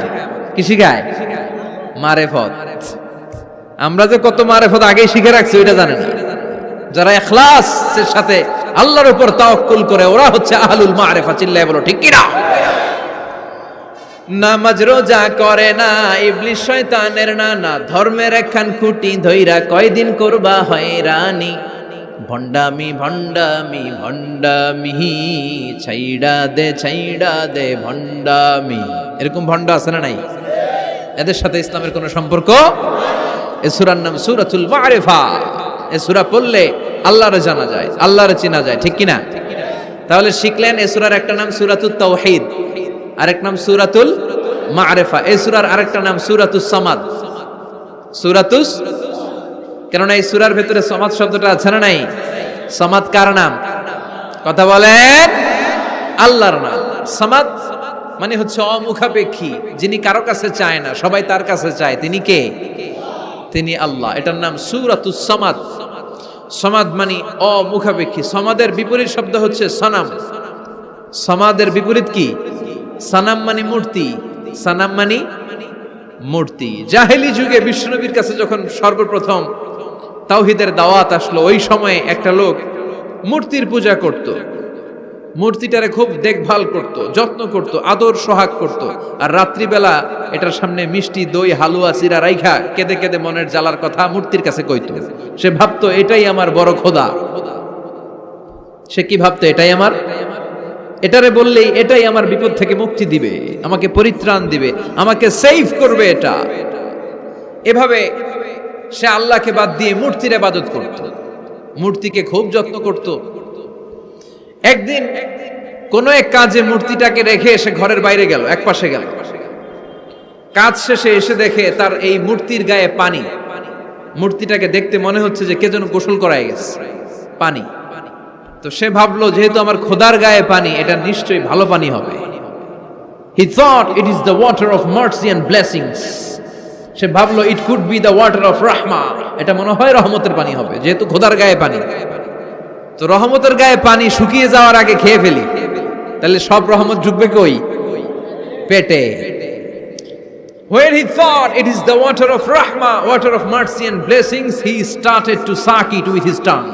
কি শিখায়? মারেফত। আমরা যে কত মারেফত আগেই শিখে রাখছি ওইটা জানে না। যারা ইখলাসের সাথে আল্লাহর উপর তাওয়াক্কুল করে ওরা হচ্ছে আহলুল মারেফা। চিল্লায় বলো ঠিক কিনা? নামাজ রোজা করে না ইবলিস শয়তানের নানা, ধর্মের একখান খুঁটি ধইরা কয়দিন করবা হয়রানি। ভণ্ডামি ভণ্ডামি ভণ্ডামি, ছাইড়া দে ভণ্ডামি। এরকম ভণ্ড আছে না নাই? এদের সাথে ইসলামের কোনো সম্পর্ক? এ সূরার নাম সূরাতুল মারিফা। এ সূরা পড়লে আল্লাহরে জানা যায়, আল্লাহরে চেনা যায়, ঠিক কিনা? তাহলে শিখলেন এ সূরার একটা নাম সূরাতুত তাওহীদ, আরেক নাম সূরাতুল মারিফা। এই সূরার আরেকটা নাম সূরাতুস সামাদ। সূরাতুস, কেননা এই সূরার ভিতরে সামাদ শব্দটা আছে না নাই? সামাদ কার নাম? কথা বলেন। আল্লাহর নাম। সামাদ মানে হচ্ছে অমুখাপেক্ষী, যিনি কারো কাছে চায় না, সবাই তার কাছে চায়। তিনি কে? তিনি আল্লাহ। এটার নাম সূরাতুস সামাদ। সামাদ মানে অমুখাপেক্ষী। সামাদের বিপরীত শব্দ হচ্ছে সনাম। সামাদের বিপরীত কি? সানাম মানে মূর্তি। সানাম মানে মূর্তি। জাহেলি যুগে বিশ্বনবীর কাছে যখন সর্বপ্রথম তাওহীদের দাওয়াত আসলো, ওই সময়ে একটা লোক মূর্তির পূজা করত, মূর্তিটারে খুব দেখভাল করত, যত্ন করত, আদর সোহাগ করত। আর রাত্রিবেলা এটার সামনে মিষ্টি দই হালুয়া চিরা রাইখা কেঁদে কেঁদে মনের জ্বালার কথা মূর্তির কাছে কইত। সে ভাবতো এটাই আমার বড় খোদা। সে কি ভাবতো? এটাই আমার, এটারে বললেই এটাই আমার বিপদ থেকে মুক্তি দিবে, আমাকে পরিত্রাণ দিবে, আমাকে সেভ করবে এটা। এভাবে সে আল্লাহকে বাদ দিয়ে মূর্তির ইবাদত করত, মূর্তিকে খুব যত্ন করত। একদিন কোন এক কাজে মূর্তিটাকে রেখে এসে ঘরের বাইরে গেল, এক পাশে গেল। কাজ শেষে এসে দেখে তার এই মূর্তির গায়ে পানি। মূর্তিটাকে দেখতে মনে হচ্ছে যে কে যেন গোসল করায় গেছে, পানি। তো সে ভাবলো যেহেতু আমার খোদার গায়ে পানি, এটা নিশ্চয়ই ভালো পানি হবে। He thought it is the water of mercy and blessings. সে ভাবলো it could be the water of rahma. এটা মনে হয় রহমতের পানি হবে, যেহেতু খোদার গায়ে পানি। তো রহমতের গায়ে পানি শুকিয়ে যাওয়ার আগে খেয়ে ফেলি, তাহলে সব রহমত ঢুকবে কই? পেটে। When he thought it is the water of rahma, water of mercy and blessings, he started to suck it with his tongue.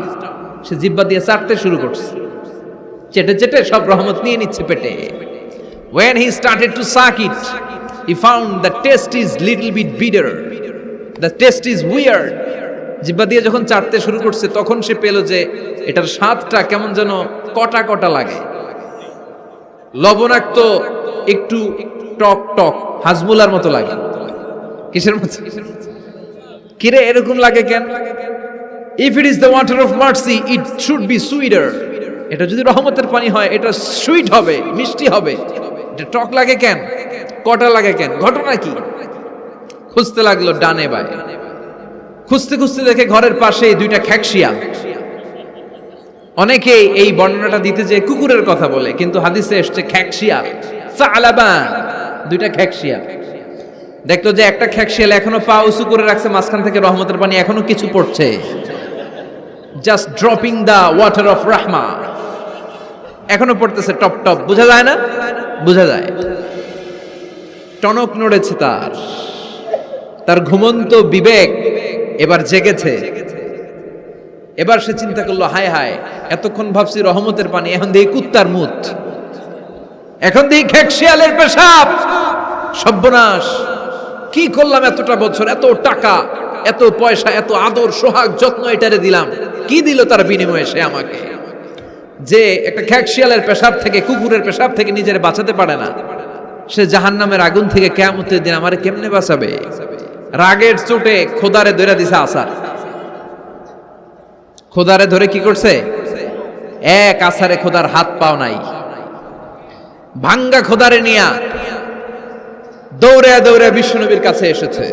সে জিহ্বা দিয়ে চাটতে শুরু করছে, চেটে চেটে সব রহমত নিয়ে নিচ্ছে পেটে। When he started to suck it, he found the taste is little bit bitter. The taste is weird. জিহ্বা দিয়ে যখন চাটতে শুরু করছে তখন সে পেল যে এটার স্বাদটা কেমন যেন কটা কটা লাগে, লবণাক্ত, একটু টক টক, হাজমুলার মতো লাগে। কিসের মতো? কিরে এরকম লাগে কেন? If it is the water of mercy, it should be sweeter. এটা যদি রহমতের পানি হয় এটা সুইট হবে, মিষ্টি হবে। এটা টক লাগে কেন, কটা লাগে কেন, ঘটনা কি? খুঁজতে লাগলো ডানে বায়ে। খুঁজতে খুঁজতে দেখে ঘরের পাশে দুইটা খ্যাকশিয়াল। অনেকেই এই বর্ণনাটা দিতে যে কুকুরের কথা বলে, কিন্তু হাদিসে এসছে খ্যাকশিয়াল, সালাবান, দুইটা খ্যাকশিয়াল। দেখলো যে একটা খ্যাকশিয়াল এখনো পা উঁচু করে রাখছে, মাঝখান থেকে রহমতের পানি এখনো কিছু পড়ছে। Just dropping the water of রাহমা, এখনো পড়তেছে টপ টপ। বোঝা যায় না? বোঝা যায়। টনক নড়েছে তার ঘুমন্ত বিবেক এবার জেগেছে। এবার সে চিন্তা করলো, হায় হায়, এতক্ষণ ভাবছি রহমতের পানি, এখন দেখি কুত্তার মুত, এখন দেখি খ্যাকশিয়ালের পেশাব। সর্বনাশ, কি করলাম এতটা বছর, এত টাকা, এত পয়সা, এত আদর সোহাগ যত্ন এটারে দিলাম, কি দিল তার বিনিময়ে সে আমাকে? যে একটা খ্যাকশিয়ালের পেশাব থেকে, কুকুরের পেশাব থেকে নিজের বাঁচাতে পারে না, সে জাহান্নামের আগুন থেকে কিয়ামতের দিন আমারে কেমনে বাঁচাবে? রাগের চোটে খোদারে ধরে দিছে আসার। খোদারে ধরে কি করছে? এক আসারে খোদার হাত পাও নাই। ভাঙ্গা খোদারে নিয়া দৌড়ে দৌড়ে বিশ্বনবীর কাছে এসেছে।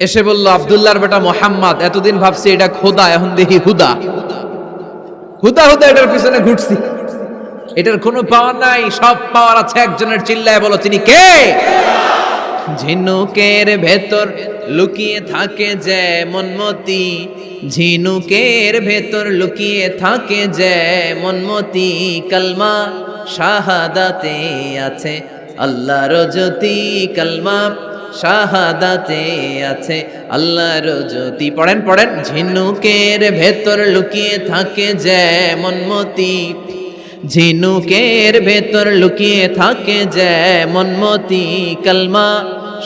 এসে বলল, আব্দুল্লাহর বেটা মোহাম্মদ, এতদিন ভাবছি এটা খোদা, এখন দেখি হুদা। হুদা হুদা এটার পিছনে ঘুরছি, এটার কোনো পাওয়ার নাই, সব পাওয়ার আছে একজনের। চিল্লায় বলো, তিনি কে? ঝিনুকের ভেতর লুকিয়ে থাকে যেমন মতি, ঝিনুকের ভেতর লুকিয়ে থাকে যেমন মতি, কালমা শাহাদাতে আছে আল্লাহর জ্যোতি, কালমা শাহাদাতে আছে আল্লাহর জ্যোতি। পড়েন পড়েন। ঝিনুকের ভেতর লুকিয়ে থাকে যেমন মতি, ঝিনুকের ভেতর লুকিয়ে থাকে যেমন মতি, কালমা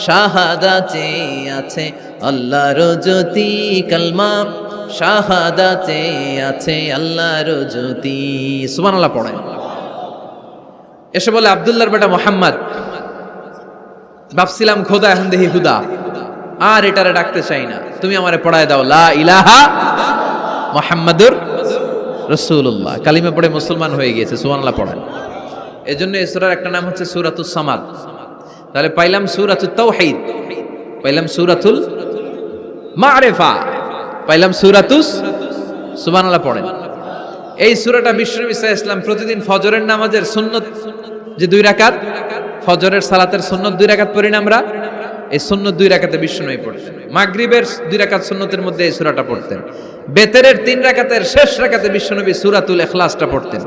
শাহাদাতে আছে আল্লাহর জ্যোতি, কালমা শাহাদাতে আছে আল্লাহর জ্যোতি। সুবহানাল্লাহ পড়েন। এসে বলে আব্দুল্লাহর বেটা মোহাম্মদ, ভাবছিলাম খোদা, এখন দেখি হুদা, আর এটারে ডাকতে চাই না, তুমি আমারে পড়ায় দাও লা ইলাহা মুহাম্মাদুর রাসূলুল্লাহ। কালিমা পড়ে মুসলমান হয়ে গিয়েছে। সুবহানাল্লাহ পড়েন। এজন্য এই সূরার একটা নাম হচ্ছে সূরাতুস সামাদ। তাহলে পাইলাম সূরাতুত তাওহীদ, পাইলাম সূরাতুল মারিফা, পাইলাম সূরাতুস। সুবহানাল্লাহ পড়েন। এই সূরাটা বিশ্বনবী সাল্লাল্লাহু আলাইহি ওয়াসাল্লাম প্রতিদিন ফজরের নামাজের সুন্নত যে 2 রাকাত, ফজরের সালাতের সুন্নত 2 রাকাত পড়ি না আমরা, এই সুন্নত 2 রাকাতে বিশ্বনবী পড়তেন। মাগরিবের 2 রাকাত সুন্নতের মধ্যে এই সূরাটা পড়তেন। বেতেরের 3 রাকাতের শেষ রাকাতে বিশ্বনবী সূরাতুল ইখলাসটা পড়তেন।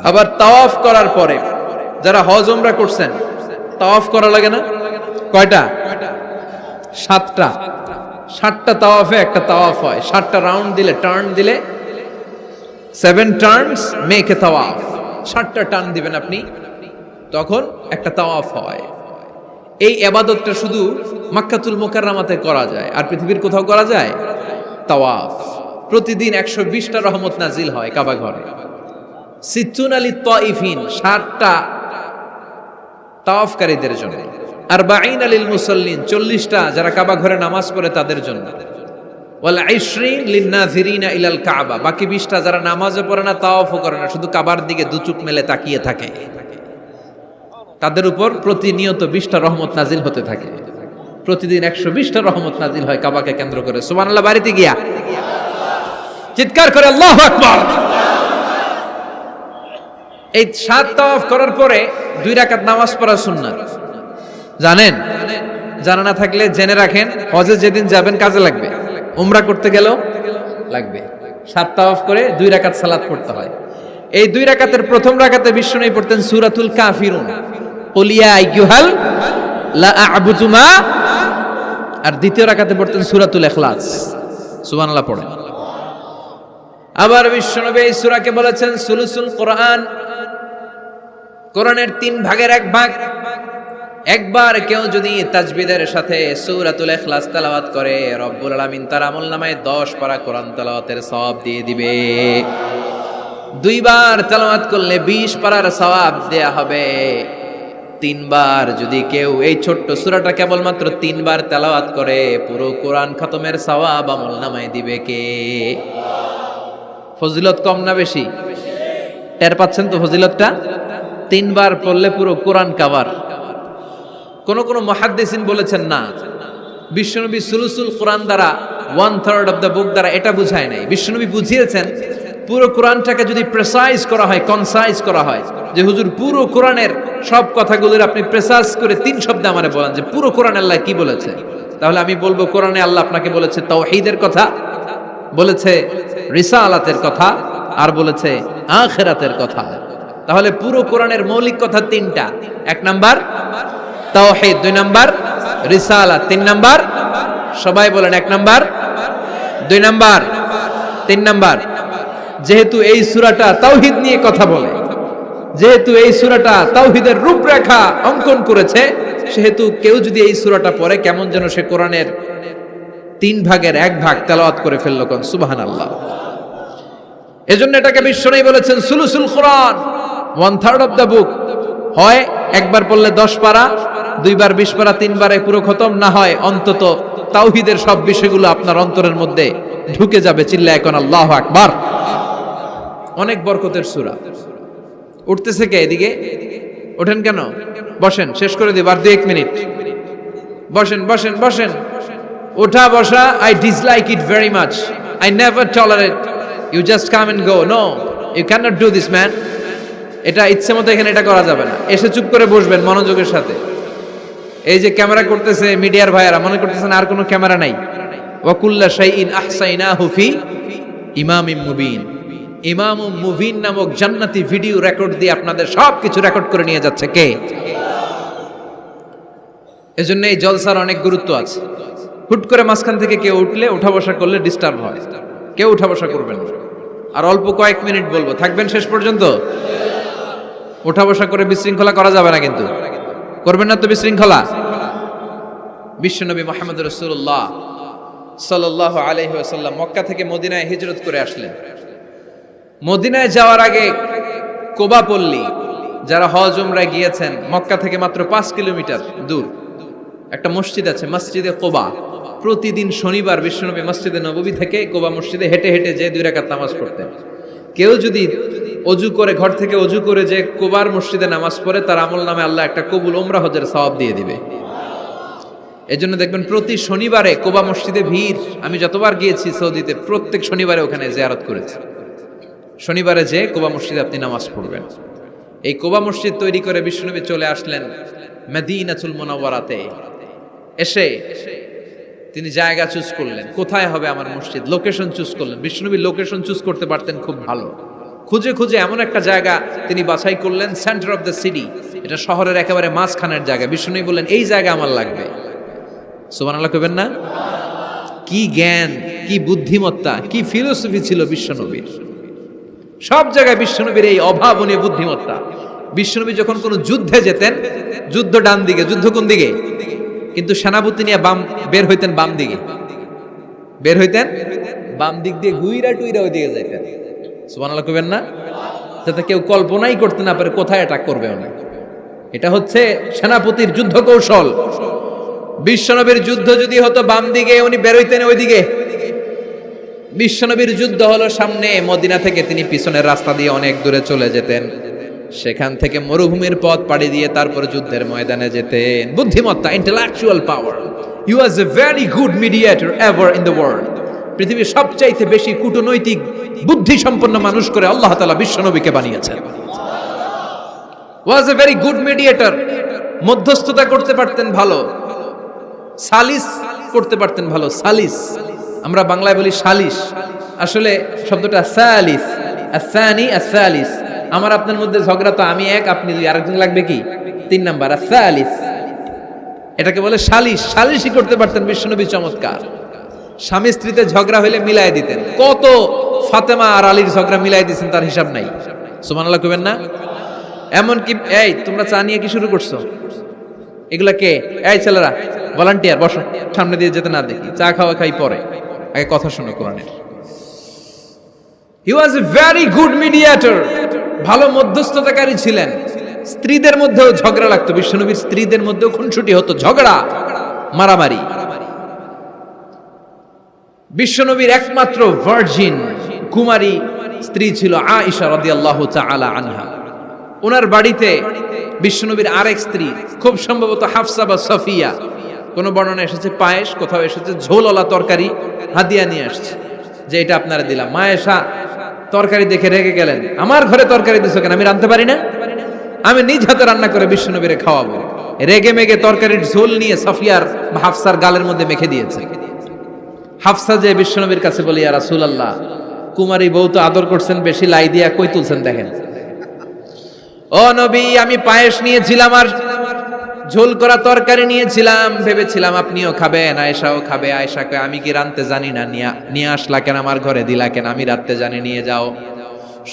আবার তাওয়াফ করার পরে যারা হজ উমরা করছেন, তাওয়াফ করা লাগে না? কয়টা? 7টা। 7টা তাওয়াফে একটা তাওয়াফ হয়। 7টা রাউন্ড দিলে, টার্ন দিলে 7 টার্নস মেক এ তাওয়াফ। 7টা টার্ন দিবেন আপনি, তখন একটা তাওয়াফ হয়। এই ইবাদতটা শুধু মক্কাতুল মুকাররমাতে করা যায়, আর পৃথিবীর কোথাও করা যায়? তাওয়াফ। প্রতিদিন 120টা রহমত নাজিল হয় কাবা ঘরে। সিত্তুন আলী তাইফিন, 60টা তাওয়াফকারীদের জন্য। 40 আলিল মুসাল্লিন, 40টা যারা কাবা ঘরে নামাজ পড়ে তাদের জন্য। ওয়াল 20 লিন্নাযিরিনা ইলাল কাবা, বাকি 20টা যারা নামাজও পড়ে না, তাওয়াফও করে না, শুধু কাবার দিকে দু চোখ মেলে তাকিয়ে থাকে, তাদের উপর প্রতিনিয়ত 20টা রহমত নাজিল হতে থাকে। প্রতিদিন 120টা রহমত নাজিল হয় কাবাকে কেন্দ্র করে। সুবহানাল্লাহ। বাড়িতে গিয়া চিৎকার করে আল্লাহু আকবার। এই 7 তাওয়াফ করার পরে 2 রাকাত নামাজ পড়া সুন্নাত। জানেন? জানা না থাকলে জেনে রাখেন, হজে যেদিন যাবেন কাজে লাগবে, উমরা করতে গেলেও লাগবে। 7 তাওয়াফ করে 2 রাকাত সালাত পড়তে হয়। এই 2 রাকাতের প্রথম রাকাতে বিশ্বনবী পড়তেন সূরাতুল কাফিরুন, কুল ইয়া আইয়ুহাল লা আ'বুদু মা, আর দ্বিতীয় রাকাতে পড়তেন সূরাতুল ইখলাস। সুবহানাল্লাহ পড়েন। আবার বিশ্বনবী এই সূরাকে বলেছেন সুলুসুল কোরআন, কোরআনের 3 ভাগের 1 ভাগ। একবার কেউ যদি তাজবিদের সাথে সূরাতুল ইখলাস তেলাওয়াত করে, রব্বুল আলামিন তার আমলনামায় 10 পারা কোরআন তেলাওয়াতের সওয়াব দিয়ে দিবে। 2 বার তেলাওয়াত করলে 20 পারার সওয়াব দেয়া হবে। 3 বার যদি কেউ এই ছোট্ট সূরাটা কেবলমাত্র 3 বার তেলাওয়াত করে, পুরো কোরআন খতমের সওয়াব আমলনামায় দিবে কে? ফজিলত কম না বেশি? টের পাচ্ছেন তো ফজিলতটা? 3 বার পড়লে পুরো কোরআন কভার। কোন কোন মুহাদ্দিসিন বলেছেন না, বিশ্বনবী সুলুসুল কোরআন দ্বারা 1/3 অফ দ্য বুক দ্বারা এটা বুঝায় নাই। বিশ্বনবী বুঝিয়েছেন পুরো কোরআনটাকে যদি প্রেসাইজ করা হয়, কনসাইজ করা হয়, যে হুজুর পুরো কোরআনের সব কথাগুলোর আপনি প্রেসাইজ করে 3 শব্দে আমারে বলেন যে পুরো কোরআন আল্লাহ কি বলেছে, তাহলে আমি বলবো কোরআনে আল্লাহ আপনাকে বলেছে তাওহীদের কথা, বলেছে রিসালাতের কথা, আর বলেছে আখিরাতের কথা। তাহলে পুরো কোরআনের মৌলিক কথা 3টা। 1 নাম্বার তাওহীদ, 2 নাম্বার রিসালাত, 3 নাম্বার সবাই বলেন 1 নাম্বার, 2 নাম্বার, 3 নাম্বার। যেহেতু এই সূরাটা তাওহীদ নিয়ে কথা বলে, যেহেতু এই সূরাটা তাওহীদের রূপরেখা অঙ্কন করেছে, সেহেতু কেউ যদি এই সূরাটা পড়ে কেমন যেন সে কোরআনের 3 ভাগের 1 ভাগ তেলাওয়াত করে ফেলল। কোন সুবহানাল্লাহ। এজন্য এটাকে বিশ্বনবী বলেছেন সুলুসুল কোরআন, 1/3 অফ দ্য বুক। হয় একবার পড়লে 10 পারা, 2 বার 20 পারা, 3 বারে পুরো খতম, না হয় অন্তত তাওহীদের সব বিষয়গুলো আপনার অন্তরের মধ্যে ঢুকে যাবে। চিল্লায় কোন আল্লাহু আকবার। অনেক বরকতের সূরা। উঠতেছে কে? এদিকে ওঠেন কেন? বসেন, শেষ করে দিব, আর 2-1 মিনিট। বসেন বসেন বসেন। ওঠা বসা I dislike it very much. I never tolerate. You just come and go. No, you cannot do this, man. এটা ইচ্ছে মতো এখানে এটা করা যাবে না। এসে চুপ করে বসবেন মনোযোগের সাথে। এই যে ক্যামেরা করতেছে মিডিয়ার ভাইয়ারা মনে করতেছেন আর কোনো ক্যামেরা নাই। ওয়া কুল্লা শাইইন আহসাইনাহু ফি ইমামিম মুবিন। ইমামুম মুবিন নামক জান্নাতি ভিডিও রেকর্ড দিয়ে আপনাদের সবকিছু রেকর্ড করে নিয়ে যাচ্ছে কে? এজন্য এই জলসার অনেক গুরুত্ব আছে। হুট করে মাঝখান থেকে কেউ উঠলে, উঠা বসা করলে ডিস্টার্ব হয়, কেউ উঠা বসা করবেন না। আর অল্প কয়েক মিনিট বলবো, থাকবেন শেষ পর্যন্ত। উঠা বসা করে বিশৃঙ্খলা করা যাবে না, কিন্তু করবেন না তো বিশৃঙ্খলা। বিশ্বনবী মুহাম্মদ রাসূলুল্লাহ সাল্লাল্লাহু আলাইহি ওয়াসাল্লাম মক্কা থেকে মদিনায় হিজরত করে আসলেন। মদিনায় যাওয়ার আগে কোবা পল্লী, যারা হজ উমরায় গিয়েছেন, মক্কা থেকে মাত্র 5 কিলোমিটার দূর একটা মসজিদ আছে, মসজিদে কোবা। প্রতিদিন শনিবার বিশ্বনবী মসজিদে নববী থেকে কোবা মসজিদে হেঁটে হেঁটে যে 2 রাকাত নামাজ পড়তেন। কেউ যদি অজু করে, ঘর থেকে অজু করে যে কোবার মসজিদে নামাজ পড়ে, তার আমল নামে আল্লাহ একটা কবুল উমরা হজের সওয়াব দিয়ে দিবে। এজন্য দেখবেন প্রতি শনিবারে কোবা মসজিদে ভিড়। আমি যতবার গিয়েছি সৌদিতে, প্রত্যেক শনিবারে ওখানে জিয়ারত করেছি। শনিবারে যে কোবা মসজিদে আপনি নামাজ পড়বেন। এই কোবা মসজিদ তৈরি করে বিশ্বনবী চলে আসলেন মদিনাতুল মুনাওয়ারাতে। এসে তিনি জায়গা চুজ করলেন, কোথায় হবে আমার মসজিদ, লোকেশন চুজ করলেন। বিশ্বনবী লোকেশন চুজ করতে পারতেন খুব ভালো। খুঁজে খুঁজে এমন একটা জায়গা তিনি বাছাই করলেন, সেন্টার অফ দ্য সিটি, এটা শহরের একেবারে মাঝখানের জায়গা। বিশ্বনবী বললেন, এই জায়গা আমার লাগবে। সুবহানাল্লাহ কইবেন না? কি জ্ঞান, কি বুদ্ধিমত্তা, কি ফিলোসফি ছিল বিশ্বনবীর। সব জায়গায় বিশ্বনবীর এই অভাবনীয় বুদ্ধিমত্তা। বিশ্বনবী যখন কোনো যুদ্ধে যেতেন, যুদ্ধ ডান দিকে, যুদ্ধ কোন দিকে, কিন্তু সেনাপতি নিয়ে বের হইতেন বাম দিকে, বের হইতেন বাম দিক দিয়ে, গুইরা টুইরা ওই দিকে যাইতেন। সুবহানাল্লাহ কইবেন না? যাতে কেউ কল্পনাই করতে না পারে কোথায় অ্যাটাক করবে উনি। এটা হচ্ছে সেনাপতির যুদ্ধ কৌশল। বিশ্বনবীর যুদ্ধ যদি হতো বাম দিকে, উনি বের হইতেন ওই দিকে। বিশ্বনবীর যুদ্ধ হলো সামনে, মদিনা থেকে তিনি পিছনের রাস্তা দিয়ে অনেক দূরে চলে যেতেন। সেখান থেকে মরুভূমির পথ পাড়ি দিয়ে তারপর যুদ্ধের ময়দানে যেতেন। বুদ্ধিমত্তা, intellectual power. He was a very good mediator ever in the world. পৃথিবীর সবচাইতে বেশি কূটনৈতিক বুদ্ধি সম্পন্ন মানুষ করে আল্লাহ তাআলা বিশ্বনবীকে বানিয়েছেন। ওয়াজ এ ভেরি গুড মিডিয়েটর। মধ্যস্থতা করতে পারতেন ভালো, সালিস করতে পারতেন ভালো। সালিস আমরা বাংলায় বলি সালিশ, আসলে শব্দটা সালিস, আসানি আসালিস। আমার আপনার মধ্যে ঝগড়া, তো আমি এক, আপনি দুই, আরেকজন লাগবে কি 3 নাম্বার, আসালিস। এটাকে বলে সালিশ। সালিশই করতে পারতেন বিশ্বনবী, চমৎকার। স্বামী স্ত্রীতে ঝগড়া হইলে মিলাই দিতেন। কত ফাতেমা আর আলীর ঝগড়া মিলাই দিয়েছেন তার হিসাব নাই। সুবহানাল্লাহ কইবেন না? এমন কি, এই তোমরা চা নিয়ে কি শুরু করছো? এগুলা কে? এই ছেলেরা ভলান্টিয়ার, বসো, সামনে দিয়ে যেতে না দেখি, চা খাওয়া খাই পরে, আগে কথা শোনো কোরআনের। হি ওয়াজ এ ভেরি গুড মিডিয়েটর। ভালো মধ্যস্থতাকারী ছিলেন। স্ত্রীদের মধ্যেও ঝগড়া লাগতো, বিশ্বনবীর স্ত্রীদের মধ্যেও খুনসুটি হতো, ঝগড়া মারামারি। বিশ্বনবীর একমাত্র ভার্জিন কুমারী স্ত্রী ছিল আয়েশা রাদিয়াল্লাহু তাআলা আনহা। ওনার বাড়িতে বিশ্বনবীর আরেক স্ত্রী, খুব সম্ভবত হাফসা বা সফিয়া, কোন বর্ণনা এসেছে পায়েস, কোথাও এসেছে ঝোলওয়ালা তরকারি হাদিয়া নিয়ে আসছে, যে এটা আপনারা দিলাম। মায়েশা তরকারি দেখে রেগে গেলেন, আমার ঘরে তরকারি দিছো কেন? আমি রাঁধতে পারি না? আমি নিজ হাতে রান্না করে বিশ্বনবীরে খাওয়াবো। রেগে মেগে তরকারির ঝোল নিয়ে সফিয়ার বা হাফসার গালের মধ্যে মেখে দিয়েছে। হাফসা যে বিশ্বনবীর কাছে বলি, ইয়া রাসূলুল্লাহ, কুমারী বউ তো আদর করছেন বেশি, লাই দিয়া কই তুলছেন দেখেন। ও নবী, আমি পায়েস নিয়েছিলাম আর ঝোল করা তরকারি নিয়েছিলাম, ভেবেছিলাম আপনিও খাবেন, আয়েশাও খাবে। আয়েশা কয়, আমি কি রাঁধতে জানি না? নিয়ে আসলা কেন আমার ঘরে, দিলা কেন? আমি রাঁধতে জানি, নিয়ে যাও।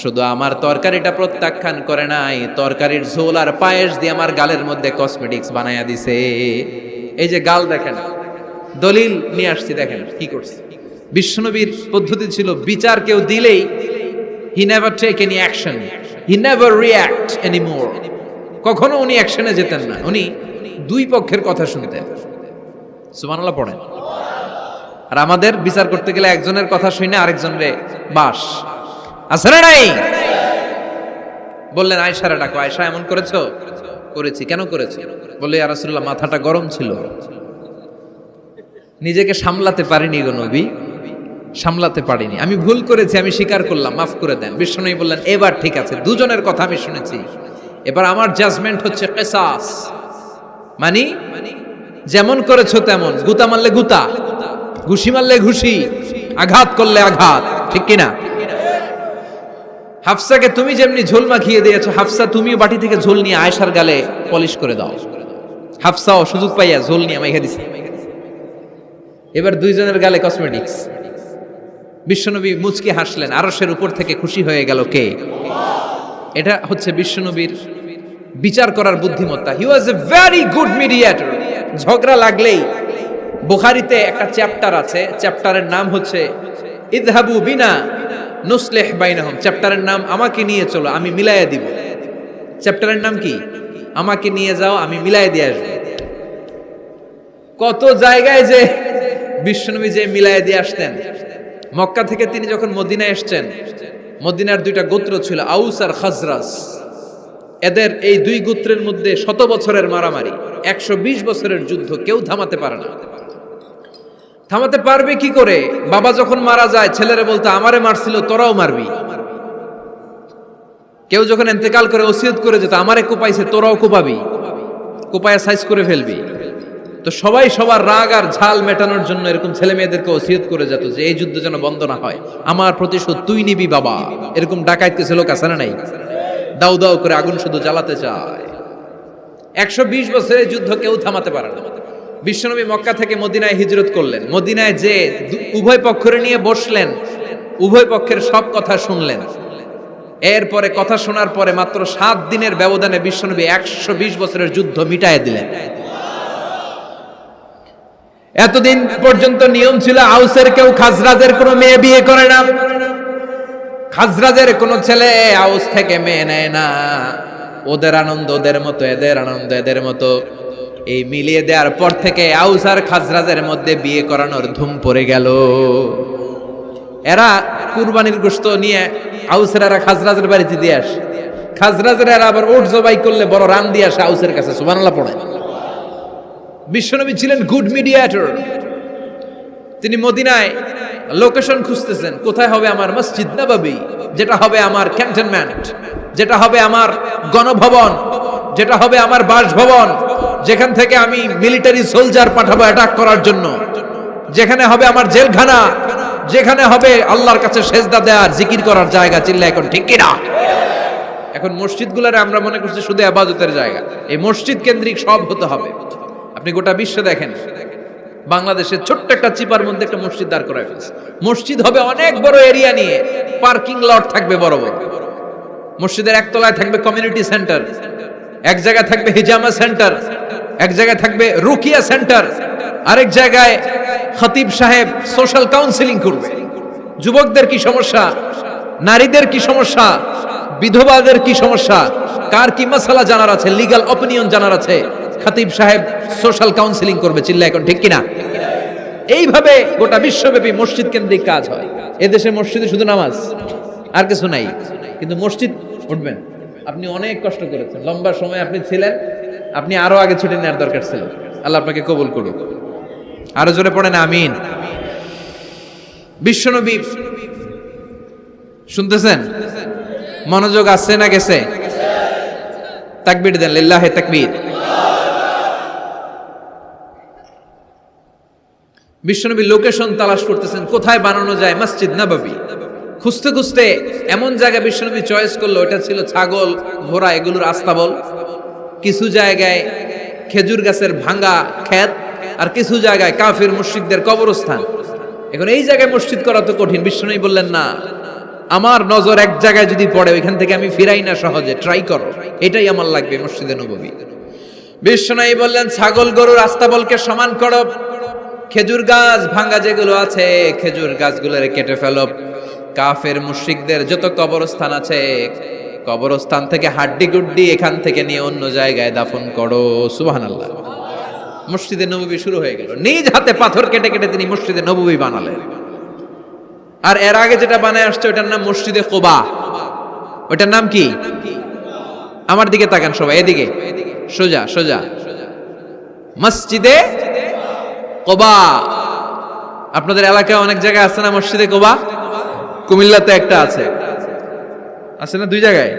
শুধু আমার তরকারিটা প্রত্যাখ্যান করে নাই, তরকারির ঝোল আর পায়েস দিয়ে আমার গালের মধ্যে কসমেটিক্স বানায়া দিছে। এই যে গাল দেখেন, দলিল নিয়ে আসছি, দেখেন কি করছে। বিশ্বনবীর পদ্ধতি ছিল, বিচার কেউ দিলেই he never take any action, he never react anymore. কখনো উনি অ্যাকশনে যেতেন না, উনি দুই পক্ষের কথা শুনতেন। সুবহানাল্লাহ পড়েন। আর আমাদের বিচার করতে গেলে একজনের কথা শুনে আরেকজনের বাস আছে না নাই? বললেন আয়েশারে ডাকো। আয়েশা, এমন করেছো? করেছি। কেন করেছো? বলে, ইয়া রাসূলুল্লাহ, মাথাটা গরম ছিল, নিজেকে সামলাতে পারিনি গো নবী, সামলাতে পারিনি, আমি ভুল করেছি, আমি স্বীকার করলাম, মাফ করে দেন। বিশ্বনবী বললেন, এবার ঠিক আছে, দুজনের কথা আমি শুনেছি, এবার আমার জাজমেন্ট হচ্ছে কিসাস, মানে যেমন করেছো তেমন, গুতা মারলে গুতা, ঘুষি মারলে ঘুষি, আঘাত করলে আঘাত, ঠিক কিনা? হাফসাকে তুমি যেমনি ঝোল মাখিয়ে দিয়েছো, হাফসা তুমিও বাটি থেকে ঝোল নিয়ে আয়েশার গালে পলিশ করে দাও। হাফসাও সুযোগ পাইয়া ঝোল নিয়ে মাইখা দিছে। এবার দুইজনের গালে কসমেটিক্স। বিশ্বনবী মুচকি হাসলেন, আরশের উপর থেকে খুশি হয়ে গেল কে? এটা হচ্ছে বিশ্বনবীর বিচার করার বুদ্ধিমত্তা। হি ওয়াজ এ ভেরি গুড মিডিয়েটর। ঝগড়া লাগলেই, বুখারীতে একটা চ্যাপ্টার আছে, চ্যাপ্টারের নাম হচ্ছে ইযহাবু বিনা নুসলিহ বাইনাহুম। চ্যাপ্টারের নাম আমাকে নিয়ে চলো, আমি মিলাইয়া দিব। চ্যাপ্টারের নাম কি? আমাকে নিয়ে যাও, আমি মিলাইয়া দিয়ে আসবো। কত জায়গায় যে বিশ্বনবী যে মিলাইয়া দিয়ে আসতেন। মক্কা থেকে তিনি যখন মদিনায় এসেছেন, মদিনার দুইটা গোত্র ছিল, আউস আর খাজরাজ। এদের এই দুই গোত্রের মধ্যে 100 বছরের মারামারি, 120 বছরের যুদ্ধ, কেউ থামাতে পারে না। থামাতে পারবে কি করে? বাবা যখন মারা যায়, ছেলেরা বলতো আমারে মারছিল, তোরাও মারবি। কেউ যখন ইন্তেকাল করে ওসিয়ত করে যেত, আমারে কোপাইছে, তোরাও কোপাবি, কোপায়া সাইজ করে ফেলবি। তো সবাই সবার রাগ আর ঝাল মেটানোর জন্য এরকম ছেলে মেয়েদেরকে ওসিয়ত করে যেত যে এই যুদ্ধ যেন বন্ধ না হয়, আমার প্রতিশোধ তুই নিবি বাবা। এরকম ডাকাইত কিছু লোক আছে না নাই? দাউ দাউ করে আগুন শুধু জ্বালাতে চায়। 120 বছরের যুদ্ধ কেউ থামাতে পারে না। বিশ্বনবী মক্কা থেকে মদিনায় হিজরত করলেন। মদিনায় যে উভয় পক্ষরে নিয়ে বসলেন, উভয় পক্ষের সব কথা শুনলেন। এরপরে কথা শোনার পরে মাত্র 7 দিনের ব্যবধানে বিশ্বনবী 120 বছরের যুদ্ধ মিটায় দিলেন। এতদিন পর্যন্ত নিয়ম ছিল আউসের কেউ খাজরাজের কোনো মেয়ে বিয়ে করে না, খাজরাজের কোনো ছেলে আউস থেকে মেয়ে নেয় না। ওদের আনন্দ ওদের মতো, এদের আনন্দ এদের মতো। এই মিলিয়ে দেওয়ার পর থেকে আউস আর খাজরাজের মধ্যে বিয়ে করানোর ধুম পড়ে গেল। এরা কুরবানির গোশত নিয়ে আউসের এরা খাজরাজের বাড়িতে দিয়ে আসে, খাজরাজের এরা আবার ওট জবাই করলে বড় রান দিয়ে আসে আউসের কাছে। সুবহানাল্লাহ পড়ে। বিশ্বনবী ছিলেন গুড মিডিয়েটর। তিনি মদিনায় লোকেশন খুঁজতেছেন, কোথায় হবে আমার মসজিদ নববী, যেটা হবে আমার ক্যান্টনমেন্ট, যেটা হবে আমার গণভবন, যেটা হবে আমার বাসভবন, যেখান থেকে আমি মিলিটারি সোলজার পাঠাবো অ্যাটাক করার জন্য, যেখানে হবে আমার জেলখানা, যেখানে হবে আল্লাহর কাছে সেজদা দেওয়ার জিকির করার জায়গা। চিল্লা এখন ঠিক কিনা? এখন মসজিদগুলোরে আমরা মনে করছি শুধু ইবাদতের জায়গা। এই মসজিদ কেন্দ্রিক সব হতে হবে। আপনি গোটা বিশ্বে দেখেন, বাংলাদেশের ছোট্ট একটা চিপার মধ্যে একটা মসজিদ দাঁড় করা হয়েছে। মসজিদ হবে অনেক বড় এরিয়া নিয়ে, পার্কিং লট থাকবে বড় বড়। মসজিদের একতলায় থাকবে কমিউনিটি সেন্টার, এক জায়গায় থাকবে হিজামা সেন্টার, এক জায়গায় থাকবে রুকিয়া সেন্টার, আরেক জায়গায় খতিব সাহেব সোশ্যাল কাউন্সিলিং করবে। যুবকদের কি সমস্যা, নারীদের কি সমস্যা, বিধবাদের কি সমস্যা, কার কি মাসালা জানার আছে, লিগ্যাল অপিনিয়ন জানার আছে, খতিব সাহেব সোশ্যাল কাউন্সিলিং করবে। চিল্লা এখন ঠিক কিনা? এইভাবে গোটা বিশ্বব্যাপী মসজিদ কেন্দ্রিক কাজ হয়। এদেশে মসজিদে শুধু নামাজ, আর কিছু নাই, কিন্তু মসজিদ উঠবেন। আপনি অনেক কষ্ট করেছেন, লম্বা সময় আপনি ছিলেন, আপনি আরো আগে ছুটে নেওয়ার দরকার ছিল। আল্লাহ আপনাকে কবুল করুক। আরো জোরে পড়েন আমিন। বিশ্বনবী শুনতেছেন? মনোযোগ আসছে না গেছে? তাকবীর দেন, লিল্লাহি তাকবীর। বিশ্বনবী লোকেশন তালাশ করতেছেন, কোথায় বানানো যায় মসজিদ নববী। খুঁজতে খুঁজতে এমন জায়গা বিশ্বনবী চয়েস করলো, এটা ছিল ছাগল ঘোড়া এগুলোর আস্তাবল, কিছু জায়গায় খেজুর গাছের ভাঙা ক্ষেত, আর কিছু জায়গায় কাফির মুশরিকদের কবরস্থান। এখন এই জায়গায় মসজিদ করা তো কঠিন। বিশ্বনবী বললেন, না, আমার নজর এক জায়গায় যদি পড়ে ওইখান থেকে আমি ফিরাই না সহজে, ট্রাই করো, এটাই আমার লাগবে মসজিদে নববী। বিশ্বনবী বললেন, ছাগল গরুর আস্তাবলকে সমান করো, খেজুর গাছ ভাঙা যেগুলো আছে খেজুর গাছগুলোরে কেটে ফেলো, কাফের মুশরিকদের যত কবরস্থান আছে কবরস্থান থেকে হাড্ডি গুড্ডি এখান থেকে নিয়ে অন্য জায়গায় দাফন করো। সুবহানাল্লাহ। মসজিদে নববী শুরু হয়ে গেল। নিজ হাতে পাথর কেটে কেটে তিনি মসজিদে নববী বানালেন। আর এর আগে যেটা বানায় আসছে ওটার নাম মসজিদে কুবা। ওটার নাম কি? আমার দিকে তাকান সবাই, এদিকে সোজা সোজা। মসজিদে কুবা। আপনাদের এলাকায় অনেক জায়গায় আছে না মসজিদে কুবা? কুমিল্লাতে একটা আছে, আছে না? 2 জায়গায়।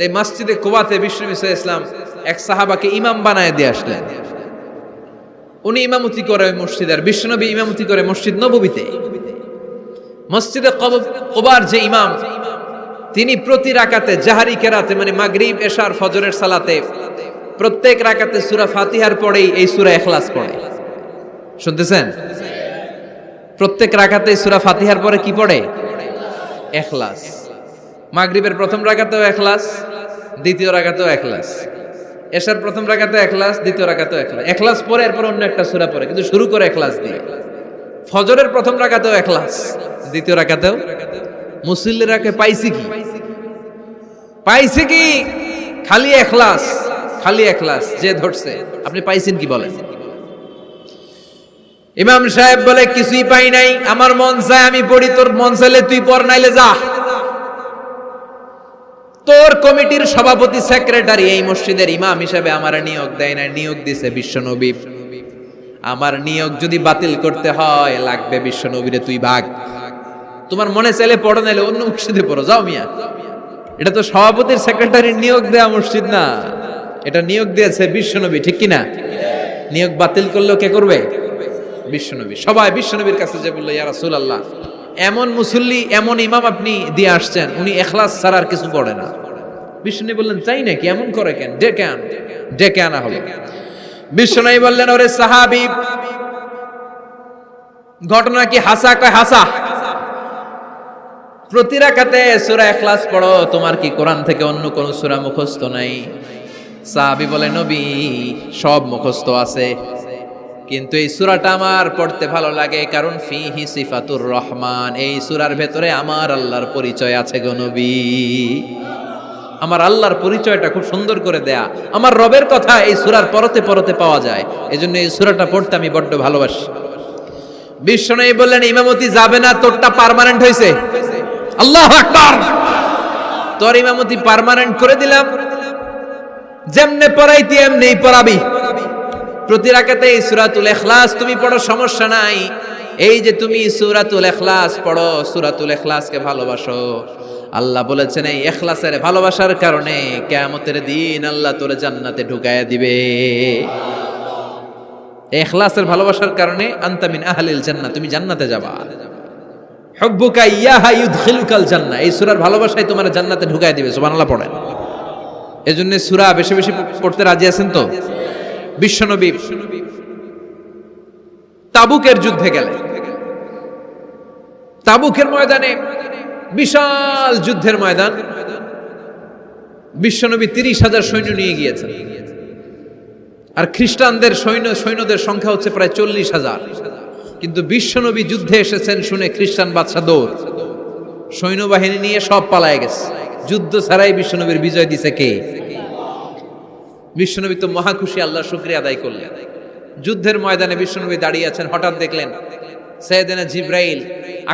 এই মসজিদে কুবাতে বিশ্বনবী সাল্লাল্লাহু আলাইহি ওয়াসাল্লাম এক সাহাবাকে ইমাম বানায় দিয়ে আসলেন। উনি ইমামতি করে ওই মসজিদে, আর বিশ্বনবী ইমামতি করে মসজিদ নববীতে। মসজিদে কুবার যে ইমাম, তিনি প্রতি রাকাতে জাহারি কেরাতে মানে মাগরিব এশার ফজরের সালাতে প্রত্যেক রাকাতে সূরা ফাতিহার পরেই এই সূরা ইখলাস পড়ে। শুনতেছেন? প্রত্যেক রাকাতে সূরা ফাতিহার পরে কি পড়ে? ইখলাস। মাগরিবের প্রথম রাকাতেও ইখলাস, দ্বিতীয় রাকাতেও ইখলাস। এশার প্রথম রাকাতে ইখলাস, দ্বিতীয় রাকাতেও ইখলাস। ইখলাস পরে এরপর অন্য একটা সূরা পড়ে, কিন্তু শুরু করে ইখলাস দিয়ে। ফজরের প্রথম রাকাতেও ইখলাস, দ্বিতীয় রাকাতেও। মুসল্লিরাকে পাইছে কি? পাইছে কি? খালি ইখলাস, খালি ইখলাস যে ধরছে। আপনি পাইছেন কি বলেন? ইমাম সাহেব বলে কিছুই পাই নাই, আমার মন চায় আমি পড়ি, তোর মন চাইলে তুই পড়, নাইলে যা। তোর কমিটির সভাপতি সেক্রেটারি এই মসজিদের ইমাম হিসেবে আমার নিয়োগ দেয় না, নিয়োগ দিছে বিশ্বনবী। আমার নিয়োগ যদি বাতিল করতে হয় লাগবে বিশ্বনবীরে তুই ভাগ। তোমার মনে চাইলে পড়ো, নাইলে অন্য মসজিদে পড়ো, যাও মিয়া। এটা তো সভাপতির সেক্রেটারির নিয়োগ দেয়া মসজিদ না, এটা নিয়োগ দিয়েছে বিশ্বনবী, ঠিক কিনা? নিয়োগ বাতিল করলেও কে করবে? বিশ্বনবী। সবাই বিশ্বনবীর কাছে যে বললো, ইয়া রাসূলুল্লাহ, এমন মুসল্লি, এমন ইমাম আপনি দিয়ে আসছেন, উনি ইখলাস ছাড়া আর কিছু পড়ে না। বিশ্বনবী বললেন, তাই নাকি? এমন করে কেন? ডেকে আনা হলো। বিশ্বনবী বললেন, ওরে সাহাবী, ঘটনা কি হাসা? কয় হাসা। প্রতি রাকাতে সূরা ইখলাস পড়ো, তোমার কি কোরআন থেকে অন্য কোন সূরা মুখস্থ নাই? সাহাবী বলে, নবী, সব মুখস্থ আছে, কিন্তু এই সূরাটা আমার পড়তে ভালো লাগে, কারণ ফিহি সিফাতুর রহমান, এই সূরার ভেতরে আমার আল্লাহর পরিচয় আছে গো নবী। আমার আল্লাহর পরিচয়টা খুব সুন্দর করে দেয়া, আমার রবের কথা এই সূরার পরতে পরতে পাওয়া যায়, এজন্য এই সূরাটা পড়তে আমি বড্ড ভালোবাসি। বিশ্বনবী বললেন, ইমামতি যাবে না, তোরটা পার্মানেন্ট হয়েছে। আল্লাহু আকবার। তোর ইমামতি পার্মানেন্ট করে দিলাম, যেমনে পড়াইতি এমনেই পড়াবি। প্রতি রাকাতে এই সূরাতুল ইখলাস তুমি পড়ো, সমস্যা নাই। এই যে তুমি সূরাতুল ইখলাস পড়ো, সূরাতুল ইখলাসকে ভালোবাসো, আল্লাহ বলেছেন এই ইখলাসের ভালোবাসার কারণে কিয়ামতের দিন আল্লাহ তোরে জান্নাতে ঢুকায়া দিবে। ইখলাসের ভালোবাসার কারণে আনতা মিন আহলিল জান্নাহ, তুমি জান্নাতে যাবা। হুব্বুকা ইয়াহা ইউদখিলুকাল জান্নাহ, এই সূরার ভালোবাসাই তোমার জান্নাতে ঢুকায়া দিবে। সুবহানাল্লাহ পড়েন। এজন্য সূরা বেশি বেশি পড়তে রাজি আছেন তো? বিশ্বনবী তাবুকের যুদ্ধে গেলেন। তাবুকের ময়দানে বিশাল যুদ্ধের ময়দান, বিশ্বনবী 30,000 সৈন্য নিয়ে গিয়েছেন, আর খ্রিস্টানদের সৈন্যদের সংখ্যা হচ্ছে প্রায় 40,000। কিন্তু বিশ্বনবী যুদ্ধে এসেছেন শুনে খ্রিস্টান বাদশা দৌড়, সৈন্যবাহিনী নিয়ে সব পালায় গেছে। যুদ্ধ ছাড়াই বিশ্বনবীর বিজয় দিছে কে? বিশ্বনবী তো মহা খুশি, আল্লাহর শুকরিয়া আদায় করলেন। যুদ্ধের ময়দানে বিশ্বনবী দাঁড়িয়ে আছেন, হঠাৎ দেখলেন সাইয়েদনা জিব্রাইল